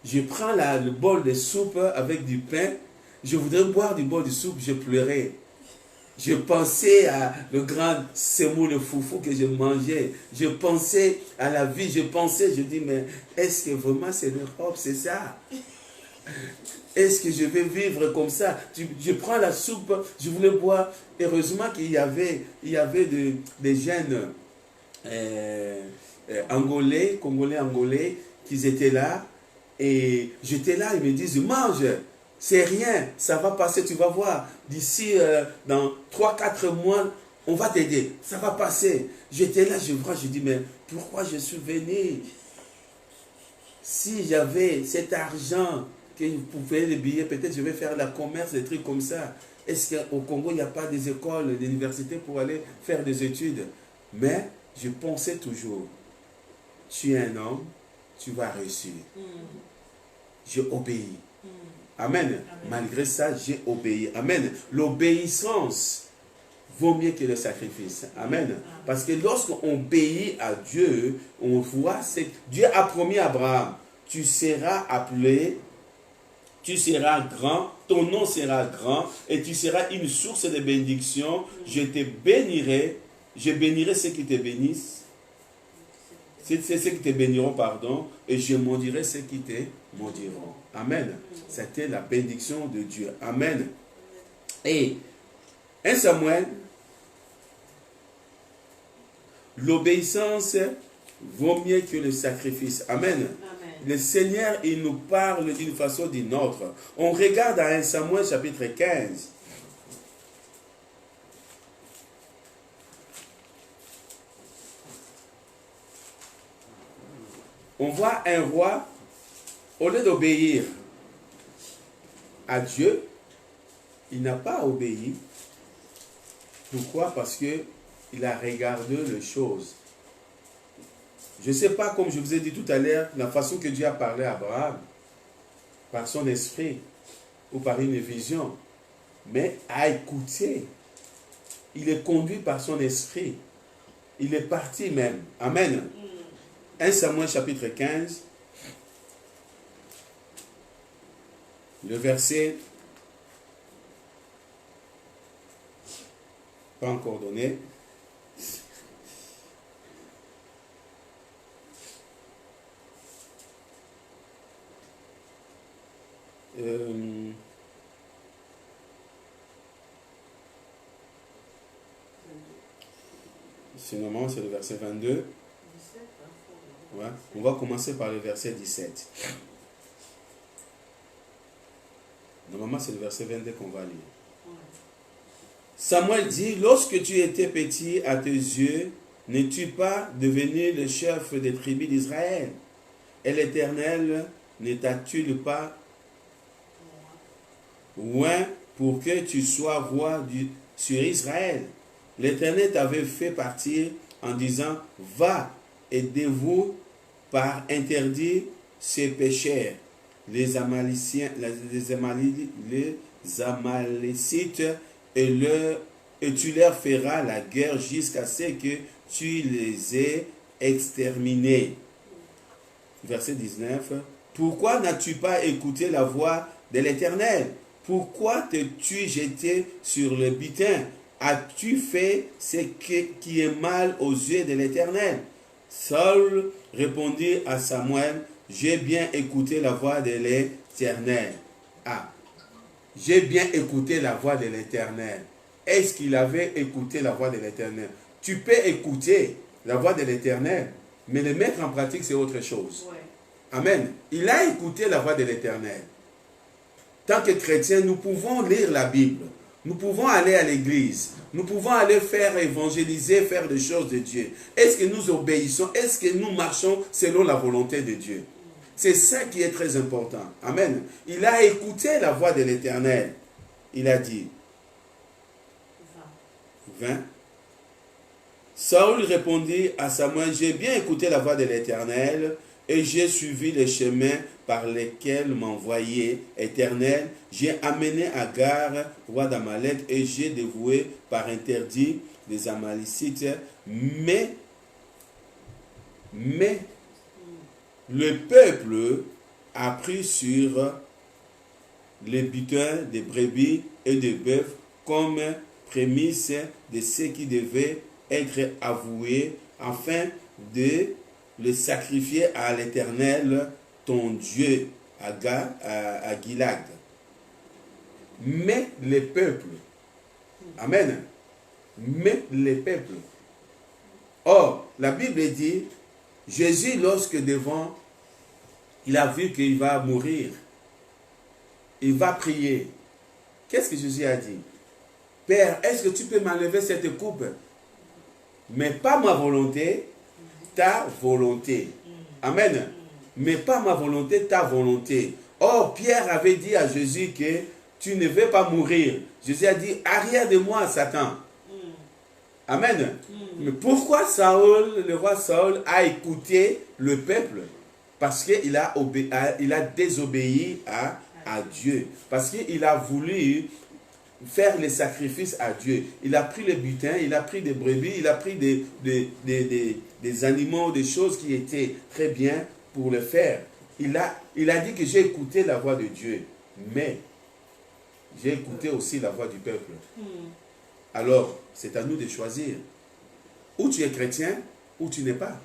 Je prends le bol de soupe avec du pain. Je voudrais boire du bol de soupe, je pleurais. Je pensais à le grand semoule foufou que je mangeais. Je pensais à la vie. Je dis, mais est-ce que vraiment c'est l'Europe, c'est ça? Est-ce que je vais vivre comme ça? Je prends la soupe, je voulais boire. Heureusement qu'il y avait des jeunes Congolais, qui étaient là. Et j'étais là, ils me disent, mange, c'est rien, ça va passer, tu vas voir. D'ici, dans 3-4 mois, on va t'aider, ça va passer. J'étais là, je dis, mais pourquoi je suis venu? Si j'avais cet argent, que vous pouvez les billets, peut-être je vais faire la commerce, des trucs comme ça. Est-ce qu'au Congo, il n'y a pas des écoles, des universités pour aller faire des études? Mais je pensais toujours, tu es un homme, tu vas réussir. J'ai obéi. Amen. Malgré ça, j'ai obéi. Amen. L'obéissance vaut mieux que le sacrifice. Amen. Parce que lorsqu'on obéit à Dieu, on voit que Dieu a promis à Abraham, tu seras appelé, tu seras grand, ton nom sera grand et tu seras une source de bénédiction. Je te bénirai, je bénirai ceux qui te bénissent. C'est ceux qui te béniront, pardon, et je maudirai ceux qui te maudiront. Amen. C'était la bénédiction de Dieu. Amen. Et 1 Samuel, l'obéissance vaut mieux que le sacrifice. Amen. Amen. Le Seigneur, il nous parle d'une façon ou d'une autre. On regarde à 1 Samuel chapitre 15. On voit un roi, au lieu d'obéir à Dieu, il n'a pas obéi. Pourquoi? Parce qu'il a regardé les choses. Je ne sais pas, comme je vous ai dit tout à l'heure, la façon que Dieu a parlé à Abraham, par son esprit ou par une vision, mais à écouter. Il est conduit par son esprit. Il est parti même. Amen. 1 Samuel chapitre 15, le verset, pas encore donné, sinon c'est le verset 22. Ouais. On va commencer par le verset 17. Normalement, c'est le verset 22 qu'on va lire. Samuel dit, lorsque tu étais petit à tes yeux, n'es-tu pas devenu le chef des tribus d'Israël? Et l'Éternel ne t'a-t-il pas oint pour que tu sois roi sur Israël? L'Éternel t'avait fait partir en disant, va, aidez-vous par interdire ces pécheurs, les Amaléciens, les Amalécites, et tu leur feras la guerre jusqu'à ce que tu les aies exterminés. Verset 19. Pourquoi n'as-tu pas écouté la voix de l'Éternel? Pourquoi t'es-tu jeté sur le butin? As-tu fait ce qui est mal aux yeux de l'Éternel? Saül répondit à Samuel, j'ai bien écouté la voix de l'Éternel. Ah, j'ai bien écouté la voix de l'Éternel. Est-ce qu'il avait écouté la voix de l'Éternel? Tu peux écouter la voix de l'Éternel, mais le mettre en pratique, c'est autre chose. Ouais. Amen. Il a écouté la voix de l'Éternel. Tant que chrétiens, nous pouvons lire la Bible. Nous pouvons aller à l'église. Nous pouvons aller faire évangéliser, faire des choses de Dieu. Est-ce que nous obéissons? Est-ce que nous marchons selon la volonté de Dieu? C'est ça qui est très important. Amen. Il a écouté la voix de l'Éternel. Il a dit, 20. Saül répondit à Samuel, j'ai bien écouté la voix de l'Éternel et j'ai suivi les chemins par lesquels m'envoyait Éternel. J'ai amené Agar, roi d'Amalek, et j'ai dévoué par interdit les Amalécites. Mais le peuple a pris sur les butins des brebis et des bœufs comme prémisse de ce qui devait être avoué afin de le sacrifier à l'Éternel, ton Dieu, à Gilad. Mais les peuples, amen, mais les peuples. Or, la Bible dit, Jésus, lorsque devant, il a vu qu'il va mourir, il va prier. Qu'est-ce que Jésus a dit? Père, est-ce que tu peux m'enlever cette coupe? Mais pas ma volonté, ta volonté. Amen. Mais pas ma volonté, ta volonté. Or, Pierre avait dit à Jésus que tu ne veux pas mourir. Jésus a dit, arrière de moi, Satan. Amen. Mais pourquoi Saül, le roi Saül, a écouté le peuple? Parce qu'il a désobéi à à Dieu. Parce qu'il a voulu faire les sacrifices à Dieu. Il a pris les butins, il a pris des brebis, il a pris des animaux, des choses qui étaient très bien pour le faire. Il a dit que j'ai écouté la voix de Dieu, mais j'ai écouté aussi la voix du peuple. Alors, c'est à nous de choisir. Ou tu es chrétien, ou tu n'es pas.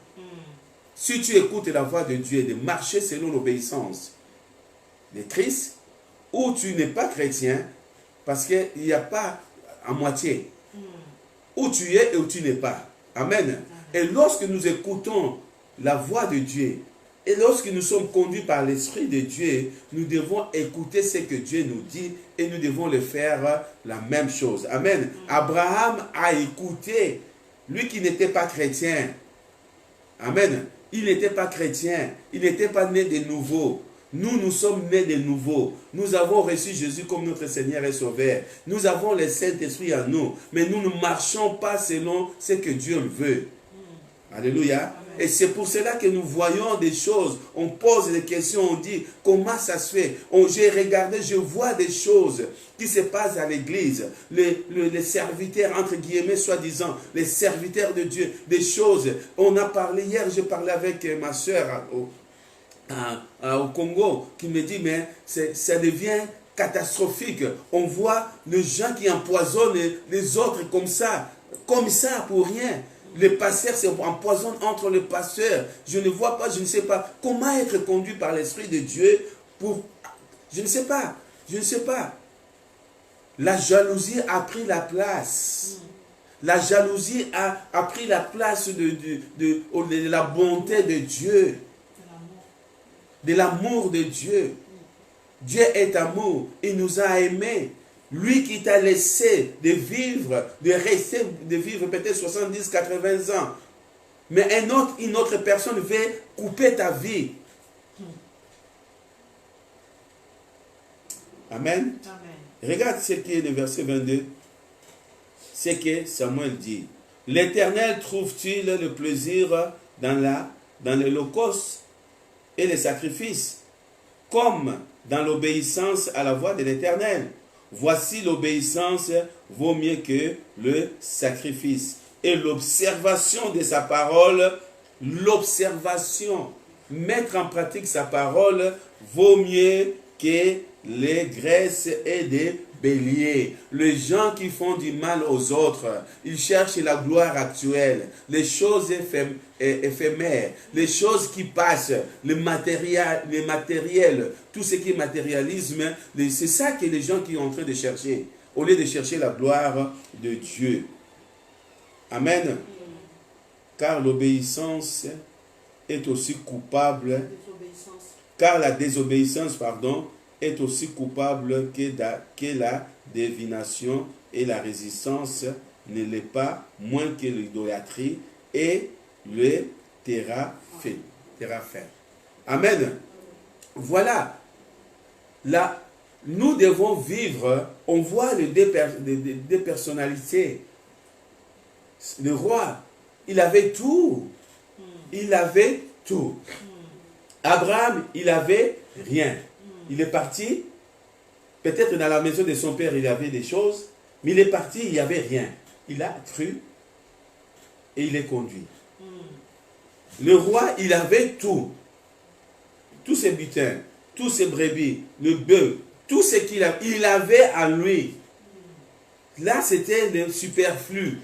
Si tu écoutes la voix de Dieu, de marcher selon l'obéissance de Christ, ou tu n'es pas chrétien, parce qu'il n'y a pas à moitié. Où tu es et où tu n'es pas. Amen. Et lorsque nous écoutons la voix de Dieu, et lorsque nous sommes conduits par l'Esprit de Dieu, nous devons écouter ce que Dieu nous dit et nous devons le faire la même chose. Amen. Abraham a écouté, lui qui n'était pas chrétien. Amen. Il n'était pas chrétien, il n'était pas né de nouveau. Nous sommes nés de nouveau. Nous avons reçu Jésus comme notre Seigneur et Sauveur. Nous avons le Saint-Esprit en nous. Mais nous ne marchons pas selon ce que Dieu veut. Alléluia. Et c'est pour cela que nous voyons des choses. On pose des questions, on dit comment ça se fait. J'ai regardé, je vois des choses qui se passent à l'église. Les serviteurs, entre guillemets, soi-disant, les serviteurs de Dieu. Des choses. On a parlé hier, j'ai parlé avec ma soeur au Congo, qui me dit, mais ça devient catastrophique. On voit les gens qui empoisonnent les autres comme ça pour rien. Les pasteurs s'empoisonnent entre les pasteurs. Je ne vois pas, je ne sais pas comment être conduit par l'Esprit de Dieu pour... Je ne sais pas. La jalousie a pris la place. La jalousie a pris la place de la bonté de Dieu. De l'amour de Dieu. Dieu est amour. Il nous a aimés. Lui qui t'a laissé de vivre, de vivre peut-être 70, 80 ans. Mais une autre personne veut couper ta vie. Amen. Regarde ce qui est le verset 22. C'est que Samuel dit. L'Éternel trouve-t-il le plaisir dans l'holocauste et les sacrifices, comme dans l'obéissance à la voix de l'Éternel? Voici l'obéissance vaut mieux que le sacrifice. Et l'observation de sa parole, mettre en pratique sa parole, vaut mieux que les graisses et des béliers. Les gens qui font du mal aux autres, ils cherchent la gloire actuelle, les choses éphémères, les choses qui passent, le matériel, tout ce qui est matérialisme, c'est ça que les gens qui sont en train de chercher, au lieu de chercher la gloire de Dieu. Amen. Car l'obéissance est aussi coupable, car la désobéissance, est aussi coupable que la divination, et la résistance ne l'est pas moins que l'idolâtrie et le terraphène. Amen. Voilà. Là, nous devons vivre, on voit les deux personnalités. Le roi, il avait tout. Il avait tout. Abraham, il avait rien. Il est parti, peut-être dans la maison de son père, il y avait des choses, mais il est parti, il n'y avait rien. Il a cru et il est conduit. Le roi, il avait tout. Tous ses butins, tous ses brebis, le bœuf, tout ce qu'il avait, il avait à lui. Là, c'était le superflu.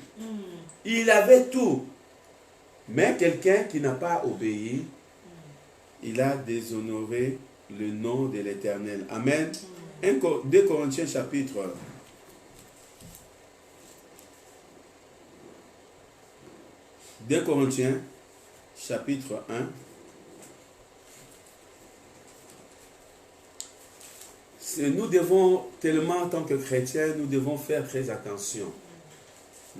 Il avait tout. Mais quelqu'un qui n'a pas obéi, il a déshonoré le nom de l'Éternel. Amen. 2 Corinthiens chapitre 2 Corinthiens chapitre 1. Nous devons, tellement en tant que chrétiens, nous devons faire très attention.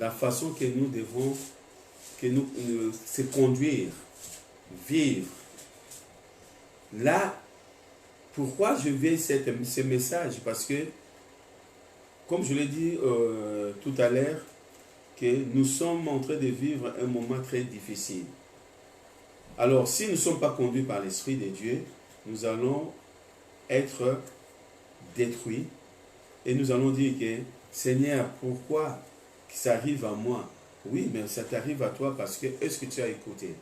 La façon que nous devons se conduire, vivre. Là, pourquoi je vais ce message? Parce que, comme je l'ai dit tout à l'heure, que nous sommes en train de vivre un moment très difficile. Alors, si nous ne sommes pas conduits par l'Esprit de Dieu, nous allons être détruit. Et nous allons dire que, Seigneur, pourquoi ça arrive à moi? Oui, mais ça t'arrive à toi parce que, est-ce que tu as écouté?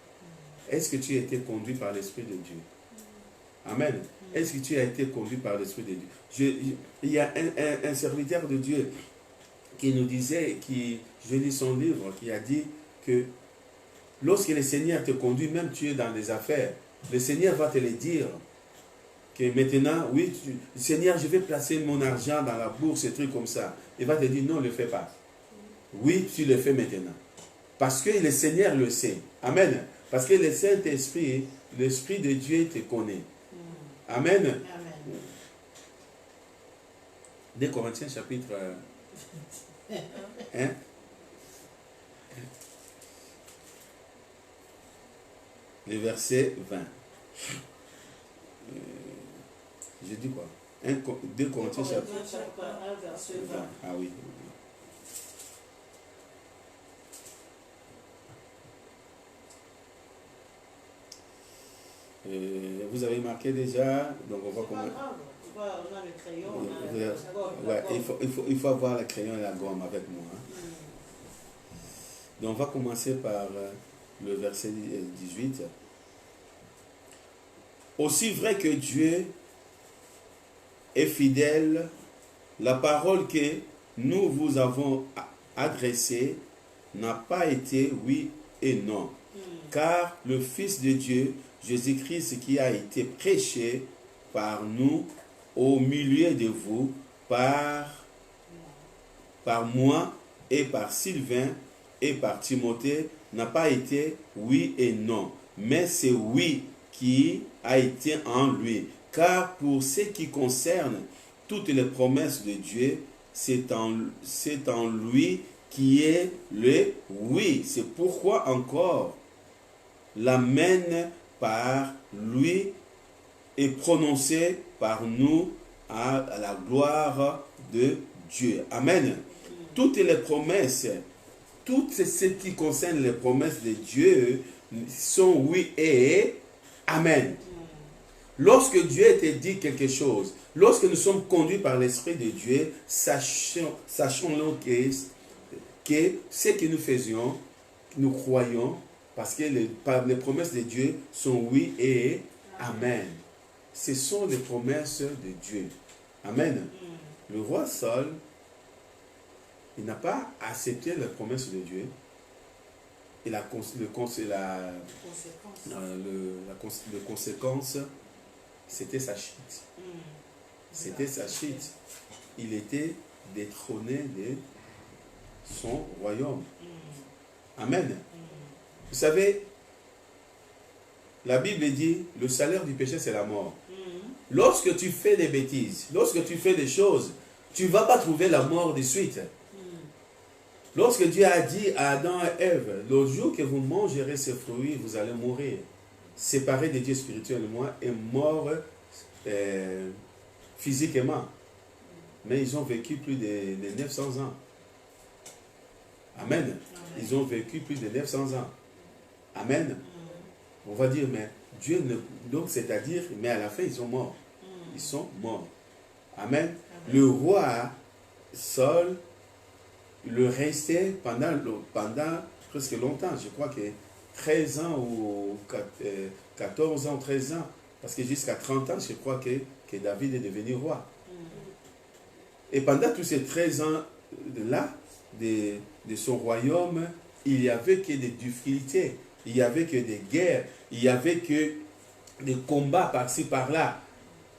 Est-ce que tu as été conduit par l'Esprit de Dieu? Amen. Est-ce que tu as été conduit par l'Esprit de Dieu? Il y a un serviteur de Dieu qui nous disait, je lis son livre, qui a dit que lorsque le Seigneur te conduit, même tu es dans des affaires, le Seigneur va te le dire. Que maintenant, oui, Seigneur, je vais placer mon argent dans la bourse, et trucs comme ça. Il va te dire, non, ne le fais pas. Oui, tu le fais maintenant. Parce que le Seigneur le sait. Amen. Parce que le Saint-Esprit, l'Esprit de Dieu te connaît. Amen. Amen. 2 Corinthiens chapitre 1. Le verset 20. J'ai dit quoi? 2 Corinthiens chapitre 1, verset 20. Ah oui. Vous avez marqué déjà, donc on va commencer. On a le crayon, ouais, il faut avoir le crayon et la gomme avec moi. Donc on va commencer par le verset 18. Aussi vrai que Dieu est fidèle, la parole que nous vous avons adressée n'a pas été oui et non. Car le Fils de Dieu, Jésus-Christ, qui a été prêché par nous au milieu de vous, par moi et par Sylvain et par Timothée, n'a pas été oui et non, mais c'est oui qui a été en lui. Car pour ce qui concerne toutes les promesses de Dieu, c'est en lui qui est le oui. C'est pourquoi encore l'amen par lui est prononcé par nous à la gloire de Dieu. Amen. Toutes les promesses, tout ce qui concerne les promesses de Dieu sont oui et amen. Lorsque Dieu te dit quelque chose, lorsque nous sommes conduits par l'Esprit de Dieu, sachons que ce que nous faisions, nous croyons, parce que les promesses de Dieu sont oui et amen. Ce sont les promesses de Dieu. Amen. Le roi Saul, il n'a pas accepté les promesses de Dieu. Et la conséquence, c'était sa chute. C'était sa chute. Il était détrôné de son royaume. Amen. Vous savez, la Bible dit, le salaire du péché, c'est la mort. Lorsque tu fais des bêtises, lorsque tu fais des choses, tu ne vas pas trouver la mort de suite. Lorsque Dieu a dit à Adam et Ève, le jour que vous mangerez ces fruits, vous allez mourir. Séparés de Dieu spirituellement et morts physiquement. Mais ils ont vécu plus de 900 ans. Amen. Ils ont vécu plus de 900 ans. Amen. On va dire, mais Dieu ne... Donc, c'est-à-dire, mais à la fin, ils sont morts. Ils sont morts. Amen. Le roi Saul, le restait pendant presque longtemps. Je crois que 13 ans ou 14 ans, 13 ans. Parce que jusqu'à 30 ans, je crois que David est devenu roi. Et pendant tous ces 13 ans-là, de son royaume, il n'y avait que des difficultés, il n'y avait que des guerres, il n'y avait que des combats par-ci, par-là.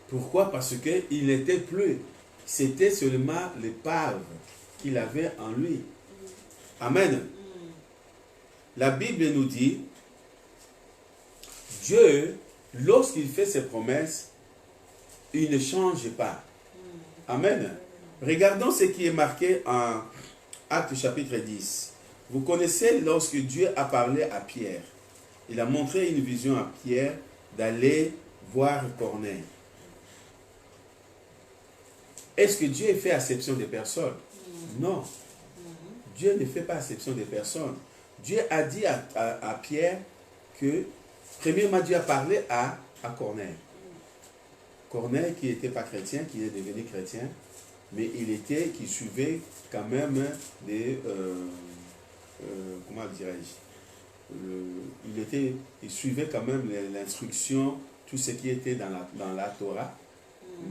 Pourquoi? Parce qu'il n'était plus. C'était seulement l'épave qu'il avait en lui. Amen. La Bible nous dit, Dieu, lorsqu'il fait ses promesses, il ne change pas. Amen. Regardons ce qui est marqué en Actes chapitre 10. Vous connaissez lorsque Dieu a parlé à Pierre. Il a montré une vision à Pierre d'aller voir Corneille. Est-ce que Dieu fait exception des personnes? Non. Dieu ne fait pas exception des personnes. Dieu a dit à Pierre que, premièrement, Dieu a parlé à Corneille. Corneille qui n'était pas chrétien, qui est devenu chrétien, mais qui suivait quand même des, comment dirais-je, il suivait quand même l'instruction, tout ce qui était dans la Torah,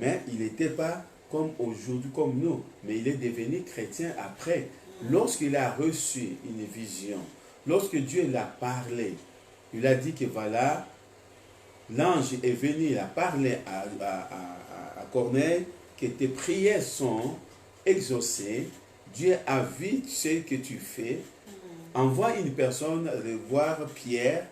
mais il n'était pas comme aujourd'hui, comme nous, mais il est devenu chrétien après. Lorsqu'il a reçu une vision, lorsque Dieu l'a parlé, il a dit que voilà, l'ange est venu, il a parlé à Corneille, que tes prières sont exaucées, Dieu a vu ce que tu fais, envoie une personne voir Pierre,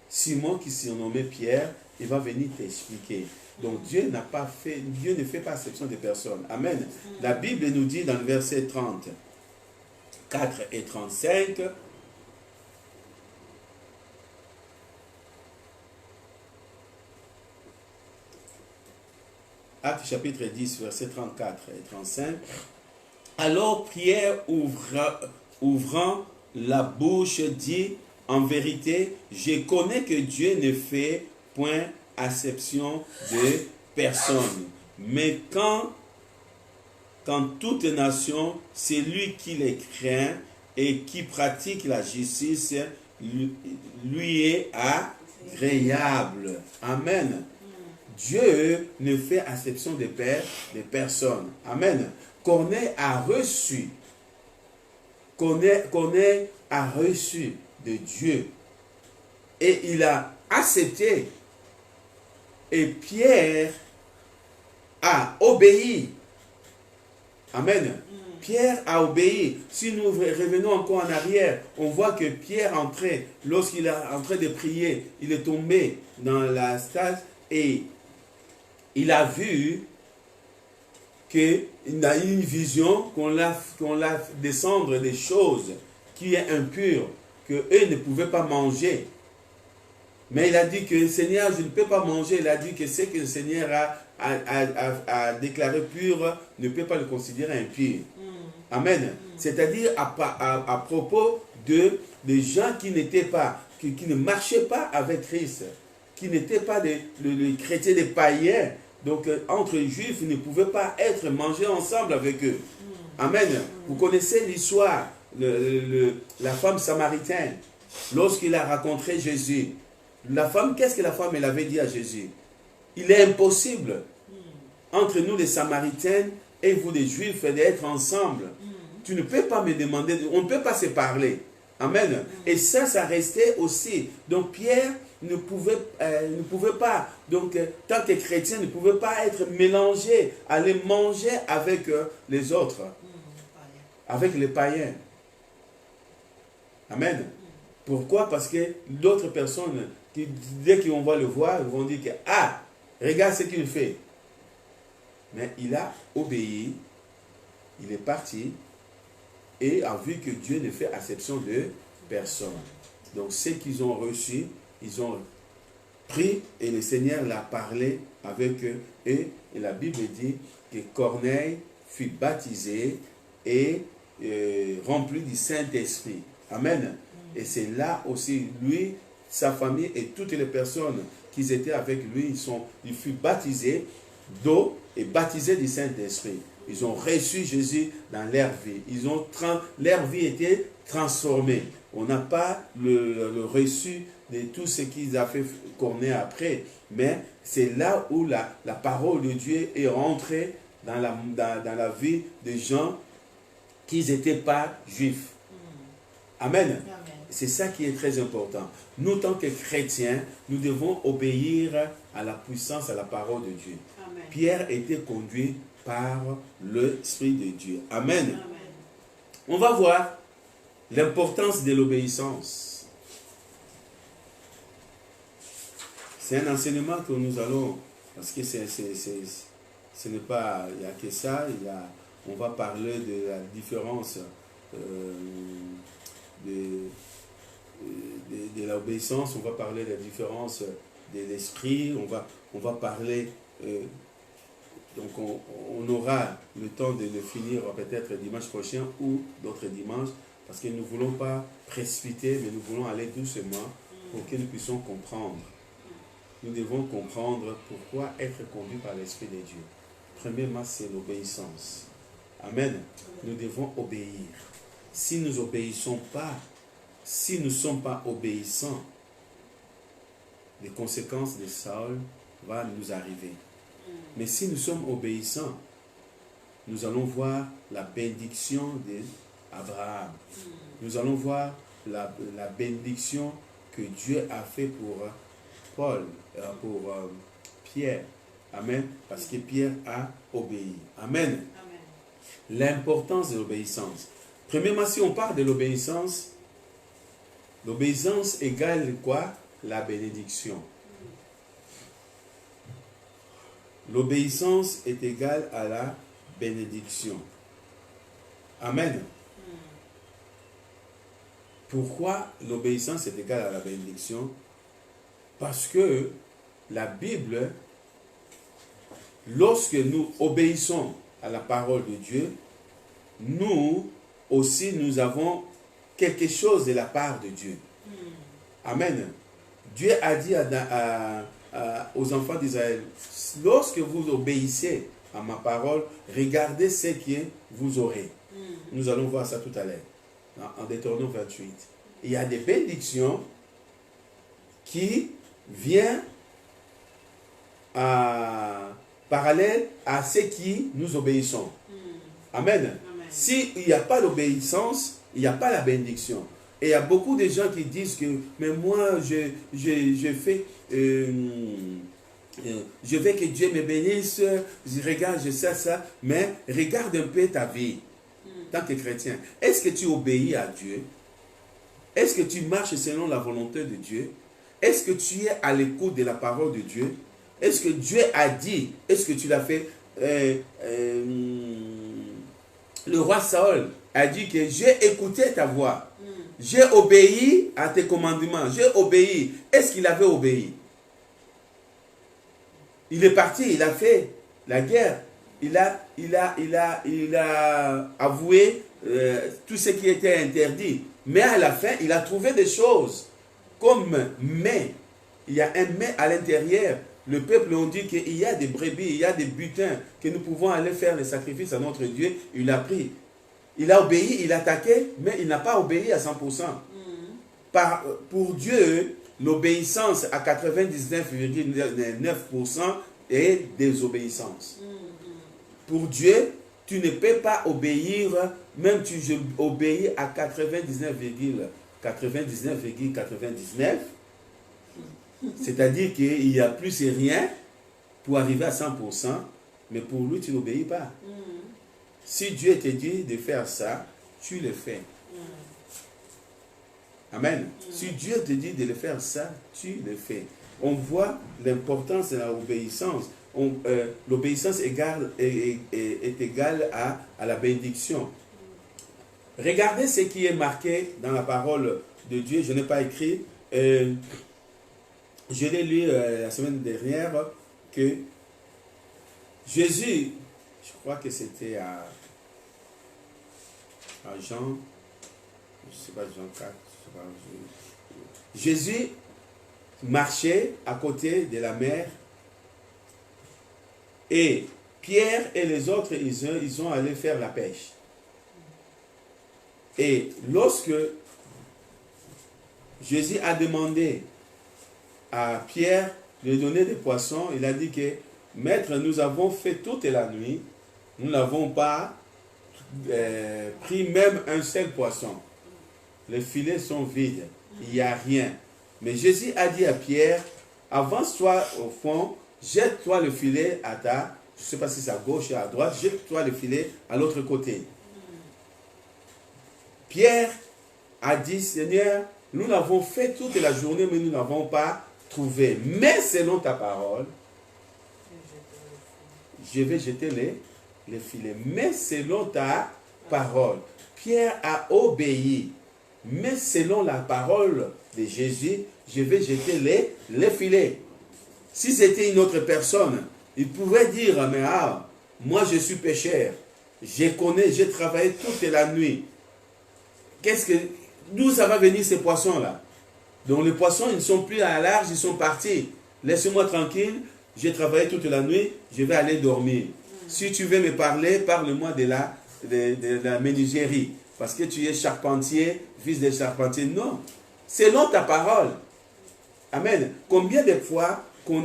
Simon qui s'est nommé Pierre, il va venir t'expliquer. Donc Dieu ne fait pas exception des personnes. Amen. La Bible nous dit dans le verset 34 et 35, Actes chapitre 10, verset 34 et 35. Alors Pierre ouvrant la bouche dit, en vérité, je connais que Dieu ne fait point acception de personne. Mais quand toute nation, c'est lui qui les craint et qui pratique la justice, lui est agréable. Amen. Dieu ne fait acception de personnes. Amen. Corneille a reçu de Dieu et il a accepté. Et Pierre a obéi. Amen. Pierre a obéi. Si nous revenons encore en arrière, on voit que Pierre entrait, lorsqu'il est en train de prier, il est tombé dans la stase et il a vu qu'il a eu une vision, qu'on l'a descendre des choses qui est impures, qu'eux ne pouvaient pas manger. Mais il a dit que Seigneur, je ne peux pas manger. Il a dit que ce que le Seigneur a déclaré pur ne peut pas le considérer impur. Amen. C'est-à-dire à propos des gens qui n'étaient pas, qui ne marchaient pas avec Christ, qui n'étaient pas les chrétiens, des païens. Donc, entre juifs, ils ne pouvaient pas être mangés ensemble avec eux. Amen. Vous connaissez l'histoire, la femme samaritaine, lorsqu'il a rencontré Jésus. La femme, qu'est-ce que la femme elle avait dit à Jésus? Il est impossible entre nous les Samaritains et vous les Juifs d'être ensemble. Tu ne peux pas me demander, on ne peut pas se parler. Amen. Et ça restait aussi. Donc Pierre ne pouvait pas, donc tant que chrétien, ne pouvait pas être mélangé, aller manger avec les autres, avec les païens. Amen. Pourquoi? Parce que d'autres personnes, dès qu'on va le voir, ils vont dire que, ah, regarde ce qu'il fait. Mais il a obéi, il est parti et a vu que Dieu ne fait acception de personne. Donc, ceux qu'ils ont reçus, ils ont pris et le Seigneur l'a parlé avec eux. Et la Bible dit que Corneille fut baptisé et rempli du Saint-Esprit. Amen. Et c'est là aussi, lui, sa famille et toutes les personnes qui étaient avec lui, ils furent baptisés d'eau et baptisés du Saint-Esprit. Ils ont reçu Jésus dans leur vie. Leur vie était transformée. On n'a pas le reçu de tout ce qu'ils ont fait Corneille après, mais c'est là où la parole de Dieu est rentrée dans la vie des gens qui n'étaient pas juifs. Amen. C'est ça qui est très important. Nous, tant que chrétiens, nous devons obéir à la puissance, à la parole de Dieu. Amen. Pierre était conduit par l'Esprit de Dieu. Amen. Amen. On va voir l'importance de l'obéissance. C'est un enseignement que nous allons, parce que ce n'est pas, il n'y a que ça, on va parler de la différence de l'obéissance, on va parler de la différence de l'esprit, on va parler, donc on aura le temps de le finir peut-être dimanche prochain ou d'autres dimanches, parce que nous ne voulons pas précipiter, mais nous voulons aller doucement pour que nous puissions comprendre. nous devons comprendre pourquoi être conduit par l'Esprit de Dieu. Premièrement, c'est l'obéissance. Amen. Nous devons obéir. Si nous n'obéissons pas, si nous ne sommes pas obéissants, les conséquences de Saül vont nous arriver. Mais si nous sommes obéissants, nous allons voir la bénédiction d'Abraham. Nous allons voir la bénédiction que Dieu a fait pour Paul, pour Pierre. Amen. Parce que Pierre a obéi. Amen. L'importance de l'obéissance. Premièrement, si on parle de l'obéissance égale quoi? La bénédiction. L'obéissance est égale à la bénédiction. Amen. Pourquoi l'obéissance est égale à la bénédiction? Parce que la Bible, lorsque nous obéissons à la parole de Dieu, nous aussi, nous avons quelque chose de la part de Dieu. Amen. Dieu a dit aux enfants d'Israël, lorsque vous obéissez à ma parole, regardez ce que vous aurez. Nous allons voir ça tout à l'heure, en Deutéronome 28. Il y a des bénédictions qui viennent parallèle à ce qui nous obéissons. Amen. S'il n'y a pas d'obéissance, il n'y a pas la bénédiction. Et il y a beaucoup de gens qui disent que, mais moi, je veux que Dieu me bénisse, je regarde, je sais ça, mais regarde un peu ta vie, tant que chrétien. Est-ce que tu obéis à Dieu? Est-ce que tu marches selon la volonté de Dieu? Est-ce que tu es à l'écoute de la parole de Dieu? Est-ce que Dieu a dit? Est-ce que tu l'as fait? Le roi Saül a dit que j'ai écouté ta voix. J'ai obéi à tes commandements. J'ai obéi. Est-ce qu'il avait obéi? Il est parti, il a fait la guerre. Il a avoué tout ce qui était interdit. Mais à la fin, il a trouvé des choses comme mais. Il y a un mais à l'intérieur. Le peuple ont dit qu'il y a des brebis, il y a des butins, que nous pouvons aller faire les sacrifices à notre Dieu. Il a pris. Il a obéi, il a attaqué, mais il n'a pas obéi à 100%. Pour Dieu, l'obéissance à 99,9% est désobéissance. Pour Dieu, tu ne peux pas obéir, même tu obéis à 99,99. C'est-à-dire qu'il n'y a plus rien pour arriver à 100%, mais pour lui, tu n'obéis pas. Si Dieu te dit de faire ça, tu le fais. Amen. Si Dieu te dit de le faire ça, tu le fais. On voit l'importance de l'obéissance. L'obéissance est égale à la bénédiction. Regardez ce qui est marqué dans la parole de Dieu. Je n'ai pas écrit. Je l'ai lu la semaine dernière que Jésus, je crois que c'était à Jean, je ne sais pas, Jean 4, Jésus marchait à côté de la mer et Pierre et les autres, ils sont allés faire la pêche. Et lorsque Jésus a demandé à Pierre de donner des poissons, il a dit que Maître, nous avons fait toute la nuit, nous n'avons pas pris même un seul poisson. Les filets sont vides, il n'y a rien. Mais Jésus a dit à Pierre, avance-toi au fond, jette-toi le filet à ta, je ne sais pas si c'est à gauche ou à droite, jette-toi le filet à l'autre côté. Pierre a dit, Seigneur, nous l'avons fait toute la journée, mais nous n'avons pas trouvé. Mais selon ta parole, je vais jeter les filets. Mais selon ta parole, Pierre a obéi. Mais selon la parole de Jésus, je vais jeter les filets. Si c'était une autre personne, il pouvait dire, mais moi je suis pécheur. Je connais, j'ai travaillé toute la nuit. D'où ça va venir ces poissons-là? Donc les poissons, ils ne sont plus à la large, ils sont partis. Laisse-moi tranquille, j'ai travaillé toute la nuit, je vais aller dormir. Si tu veux me parler, parle-moi de la menuiserie. Parce que tu es charpentier, fils de charpentier. Non, selon ta parole. Amen. Combien de fois qu'on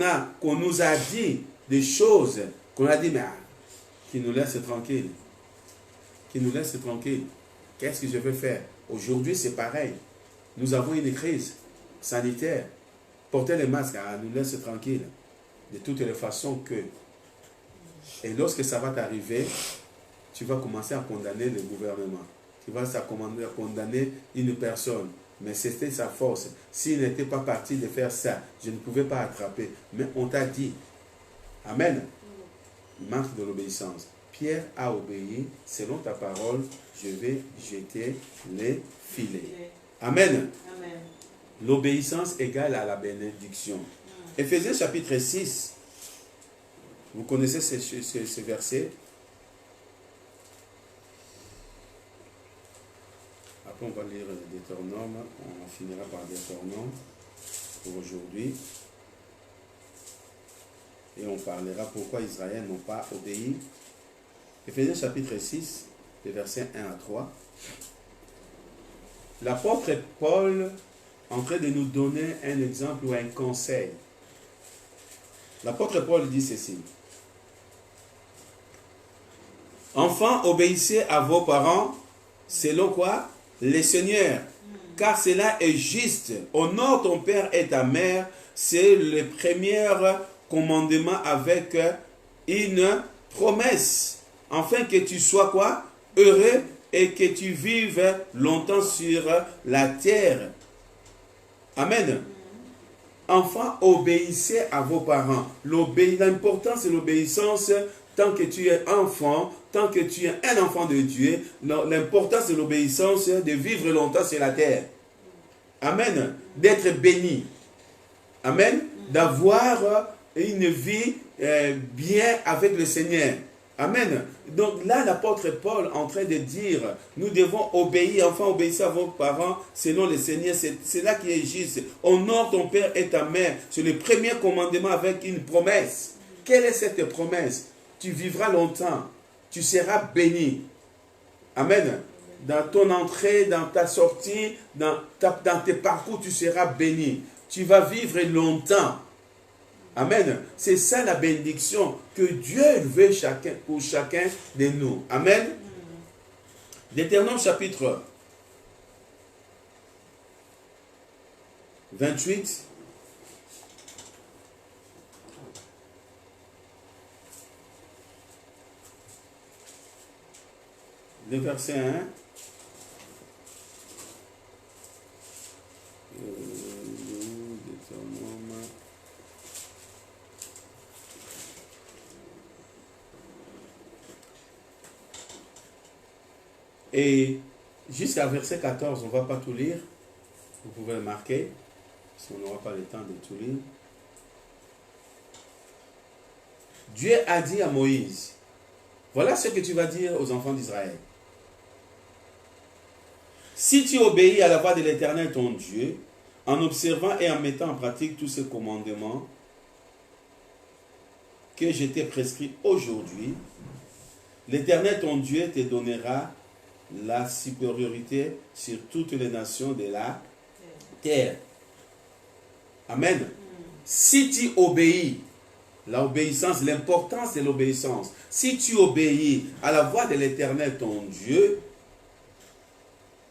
nous a dit des choses, qu'on a dit, mais qui nous laisse tranquille. Qui nous laisse tranquille. Qu'est-ce que je vais faire? Aujourd'hui, c'est pareil. Nous avons une crise sanitaire. Portez les masques, nous laisse tranquille. De toutes les façons que. Et lorsque ça va t'arriver, tu vas commencer à condamner le gouvernement. Tu vas condamner une personne. Mais c'était sa force. S'il n'était pas parti de faire ça, je ne pouvais pas attraper. Mais on t'a dit. Amen. Marque de l'obéissance. Pierre a obéi. Selon ta parole, je vais jeter les filets. Amen. Amen. L'obéissance égale à la bénédiction. Éphésiens chapitre 6. Vous connaissez ce verset. Après, on va lire Deutéronome. On finira par Deutéronome pour aujourd'hui. Et on parlera pourquoi Israël n'ont pas obéi. Éphésiens chapitre 6, les versets 1 à 3. L'apôtre Paul est en train de nous donner un exemple ou un conseil. L'apôtre Paul dit ceci. Enfants, obéissez à vos parents, selon quoi? Les seigneurs. Car cela est juste. Honore ton père et ta mère. C'est le premier commandement avec une promesse. Afin que tu sois quoi? Heureux et que tu vives longtemps sur la terre. Amen. Enfants, obéissez à vos parents. L'importance de l'obéissance, tant que tu es enfant, tant que tu es un enfant de Dieu, l'importance de l'obéissance, de vivre longtemps sur la terre. Amen. D'être béni. Amen. D'avoir une vie bien avec le Seigneur. Amen. Donc là, l'apôtre Paul est en train de dire, nous devons obéir, enfin obéissez à vos parents selon le Seigneur. C'est là qui est juste. Honore ton père et ta mère. C'est le premier commandement avec une promesse. Quelle est cette promesse? Tu vivras longtemps. Tu seras béni. Amen. Dans ton entrée, dans ta sortie, dans tes parcours, tu seras béni. Tu vas vivre longtemps. Amen. C'est ça la bénédiction que Dieu veut pour chacun de nous. Amen. Deutéronome chapitre 28. Le verset 1. Et jusqu'à verset 14, on ne va pas tout lire. Vous pouvez le marquer, parce qu'on n'aura pas le temps de tout lire. Dieu a dit à Moïse, voilà ce que tu vas dire aux enfants d'Israël. Si tu obéis à la voix de l'Éternel ton Dieu, en observant et en mettant en pratique tous ces commandements que je t'ai prescrits aujourd'hui, l'Éternel ton Dieu te donnera la supériorité sur toutes les nations de la terre. Amen. Si tu obéis, l'obéissance, l'importance de l'obéissance, si tu obéis à la voix de l'Éternel ton Dieu,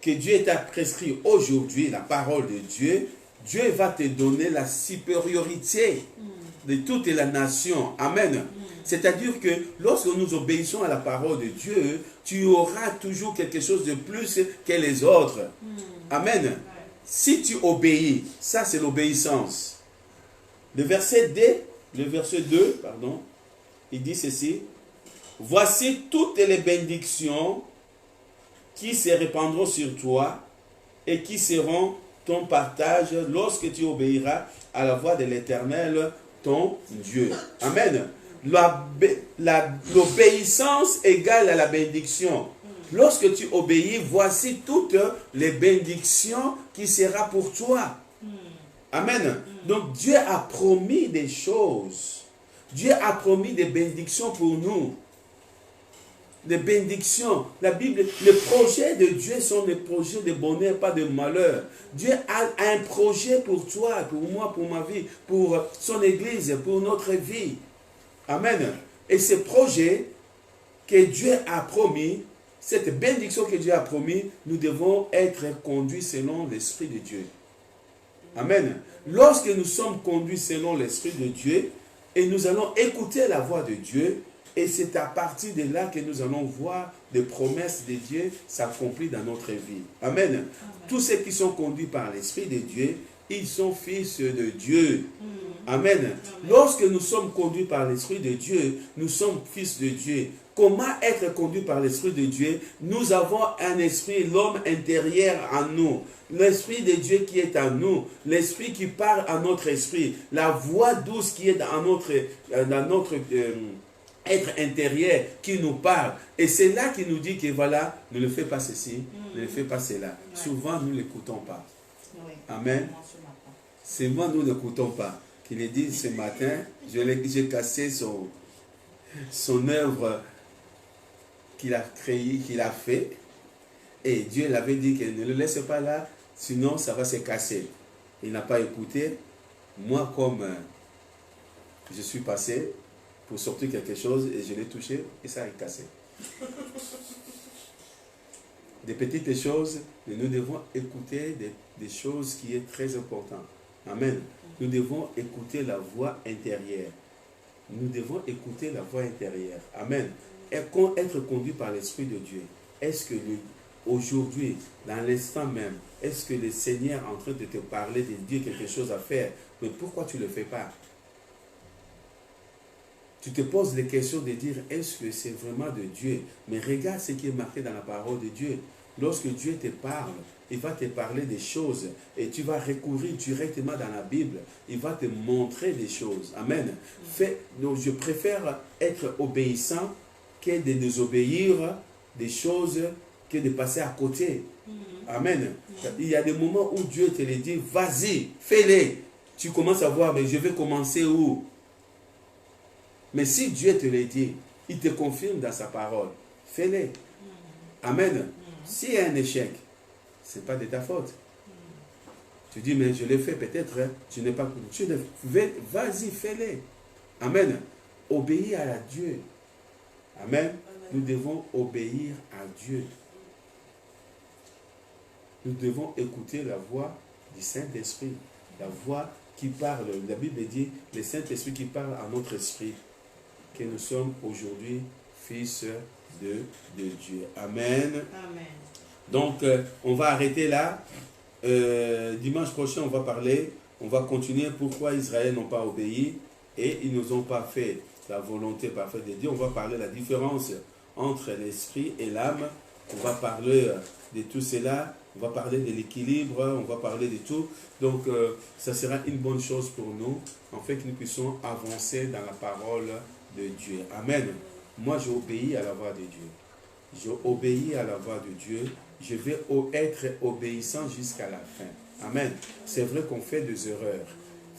que Dieu t'a prescrit aujourd'hui, la parole de Dieu, Dieu va te donner la supériorité de toute la nation. Amen. C'est-à-dire que lorsque nous obéissons à la parole de Dieu, tu auras toujours quelque chose de plus que les autres. Amen. Si tu obéis, ça c'est l'obéissance. Le verset 2, il dit ceci. Voici toutes les bénédictions qui se répandront sur toi et qui seront ton partage lorsque tu obéiras à la voix de l'Éternel, ton Dieu. Amen. L'obéissance égale à la bénédiction. Lorsque tu obéis, voici toutes les bénédictions qui seront pour toi. Amen. Donc Dieu a promis des choses. Dieu a promis des bénédictions pour nous. Des bénédictions. La Bible, les projets de Dieu sont des projets de bonheur, pas de malheur. Dieu a un projet pour toi, pour moi, pour ma vie, pour son Église, pour notre vie. Amen. Et ces projets que Dieu a promis, cette bénédiction que Dieu a promis, nous devons être conduits selon l'Esprit de Dieu. Amen. Lorsque nous sommes conduits selon l'Esprit de Dieu, et nous allons écouter la voix de Dieu, et c'est à partir de là que nous allons voir les promesses de Dieu s'accomplir dans notre vie. Amen. Amen. Tous ceux qui sont conduits par l'Esprit de Dieu, ils sont fils de Dieu. Amen. Amen. Lorsque nous sommes conduits par l'Esprit de Dieu, nous sommes fils de Dieu. Comment être conduit par l'Esprit de Dieu? Nous avons un esprit, l'homme intérieur en nous. L'Esprit de Dieu qui est en nous. L'Esprit qui parle à notre esprit. La voix douce qui est dans notre être intérieur qui nous parle. Et c'est là qu'il nous dit que voilà, ne le fais pas ceci, ne le fais pas cela. Ouais. Souvent, nous ne l'écoutons pas. Oui. Amen. Souvent, nous ne l'écoutons pas. Qu'il ait dit ce matin, j'ai cassé son œuvre qu'il a créée, qu'il a fait. Et Dieu l'avait dit qu'il ne le laisse pas là, sinon ça va se casser. Il n'a pas écouté. Moi, comme je suis passé pour sortir quelque chose et je l'ai touché et ça a cassé. Des petites choses, mais nous devons écouter des choses qui sont très importantes. Amen. Nous devons écouter la voix intérieure. Nous devons écouter la voix intérieure. Amen. Et être conduit par l'Esprit de Dieu. Est-ce que aujourd'hui, dans l'instant même, est-ce que le Seigneur est en train de te parler, de dire quelque chose à faire? Mais pourquoi tu ne le fais pas? Tu te poses des questions de dire, est-ce que c'est vraiment de Dieu? Mais regarde ce qui est marqué dans la parole de Dieu. Lorsque Dieu te parle, il va te parler des choses et tu vas recourir directement dans la Bible. Il va te montrer des choses. Amen. Donc je préfère être obéissant que de désobéir des choses, que de passer à côté. Amen. Il y a des moments où Dieu te les dit, vas-y, fais-les. Tu commences à voir, mais je vais commencer où? Mais si Dieu te le dit, il te confirme dans sa parole, fais-les. Amen. S'il y a un échec, ce n'est pas de ta faute. Tu dis, mais je l'ai fait peut-être, tu n'es pas... Vas-y, fais-les. Amen. Obéis à Dieu. Amen. Nous devons obéir à Dieu. Nous devons écouter la voix du Saint-Esprit. La voix qui parle. La Bible dit, le Saint-Esprit qui parle à notre esprit. Que nous sommes aujourd'hui fils de Dieu. Amen. Amen. Donc, on va arrêter là. Dimanche prochain, on va continuer pourquoi Israël n'ont pas obéi et ils nous ont pas fait la volonté parfaite de Dieu. On va parler de la différence entre l'esprit et l'âme. On va parler de tout cela. On va parler de l'équilibre. On va parler de tout. Donc, ça sera une bonne chose pour nous, en fait, que nous puissions avancer dans la parole de Dieu. Amen. Moi, j'ai obéi à la voix de Dieu. J'ai obéi à la voix de Dieu. Je vais être obéissant jusqu'à la fin. Amen. C'est vrai qu'on fait des erreurs.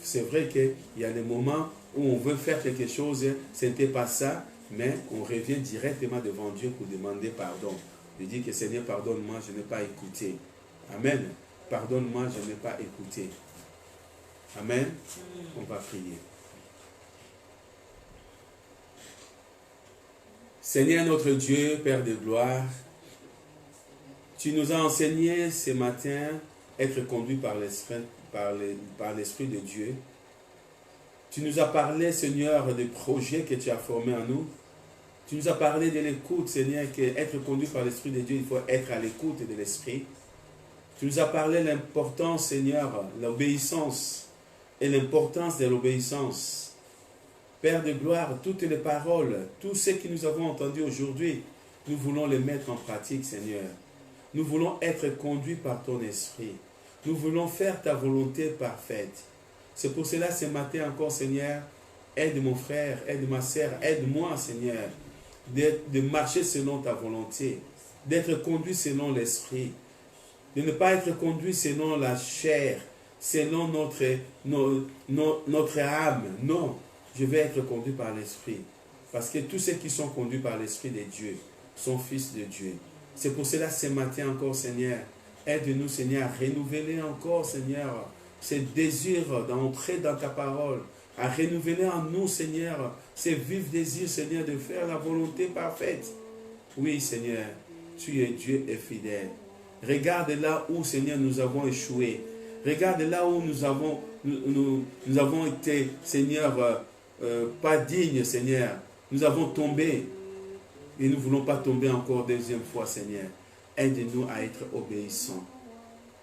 C'est vrai qu'il y a des moments où on veut faire quelque chose, ce n'était pas ça, mais on revient directement devant Dieu pour demander pardon. Je dis que Seigneur, pardonne-moi, je n'ai pas écouté. Amen. Pardonne-moi, je n'ai pas écouté. Amen. On va prier. Seigneur notre Dieu, Père de gloire, tu nous as enseigné ce matin être conduit par l'Esprit de Dieu. Tu nous as parlé, Seigneur, des projets que tu as formés en nous. Tu nous as parlé de l'écoute, Seigneur, qu'être conduit par l'Esprit de Dieu, il faut être à l'écoute de l'Esprit. Tu nous as parlé de l'importance, Seigneur, l'obéissance et l'importance de l'obéissance. Père de gloire, toutes les paroles, tout ce que nous avons entendu aujourd'hui, nous voulons les mettre en pratique, Seigneur. Nous voulons être conduits par ton esprit. Nous voulons faire ta volonté parfaite. C'est pour cela, ce matin encore, Seigneur, aide mon frère, aide ma sœur, aide-moi, Seigneur, de marcher selon ta volonté, d'être conduit selon l'esprit, de ne pas être conduit selon la chair, selon notre âme. Non, je vais être conduit par l'Esprit. Parce que tous ceux qui sont conduits par l'Esprit de Dieu sont fils de Dieu. C'est pour cela ce matin encore, Seigneur, aide-nous, Seigneur, à renouveler encore, Seigneur, ce désir d'entrer dans ta parole, à renouveler en nous, Seigneur, ce vif désir, Seigneur, de faire la volonté parfaite. Oui, Seigneur, tu es Dieu et fidèle. Regarde là où, Seigneur, nous avons échoué. Regarde là où nous avons été, Seigneur, pas dignes, Seigneur. Nous avons tombé et nous ne voulons pas tomber encore deuxième fois, Seigneur. Aide-nous à être obéissants.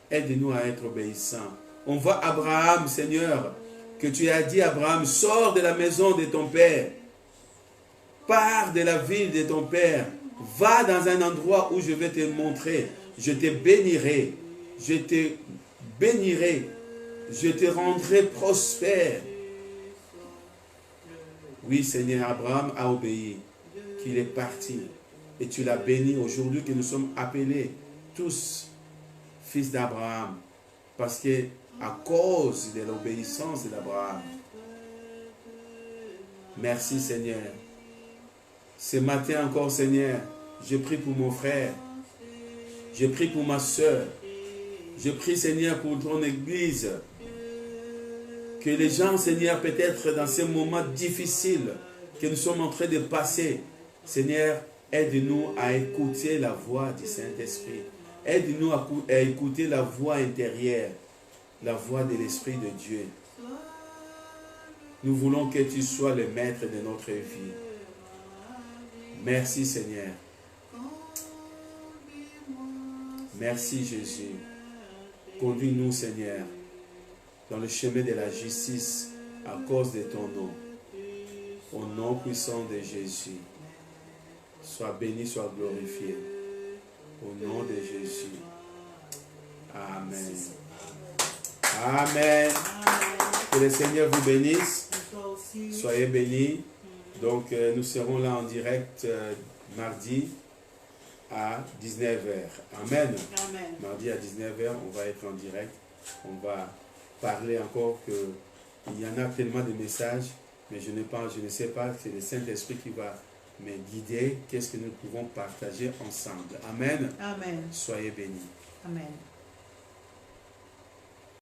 Aide-nous à être obéissants. On voit Abraham, Seigneur, que tu as dit à Abraham, sors de la maison de ton père. Pars de la ville de ton père. Va dans un endroit où je vais te montrer. Je te bénirai. Je te bénirai. Je te rendrai prospère. Oui, Seigneur, Abraham a obéi. Qu'il est parti. Et tu l'as béni aujourd'hui que nous sommes appelés tous fils d'Abraham. Parce que à cause de l'obéissance d'Abraham. Merci, Seigneur. Ce matin encore, Seigneur, je prie pour mon frère. Je prie pour ma soeur. Je prie, Seigneur, pour ton église. Que les gens, Seigneur, peut-être dans ces moments difficiles que nous sommes en train de passer, Seigneur, aide-nous à écouter la voix du Saint-Esprit. Aide-nous à écouter la voix intérieure, la voix de l'Esprit de Dieu. Nous voulons que tu sois le maître de notre vie. Merci, Seigneur. Merci, Jésus. Conduis-nous, Seigneur, dans le chemin de la justice à cause de ton nom. Au nom puissant de Jésus. Sois béni, sois glorifié. Au nom de Jésus. Amen. Amen. Que le Seigneur vous bénisse. Soyez bénis. Donc, nous serons là en direct mardi à 19h. Amen. Amen. Mardi à 19h, on va être en direct. On va parler encore que il y en a tellement de messages, mais je ne sais pas, c'est le Saint-Esprit qui va me guider. Qu'est-ce que nous pouvons partager ensemble. Amen. Amen. Soyez bénis. Amen.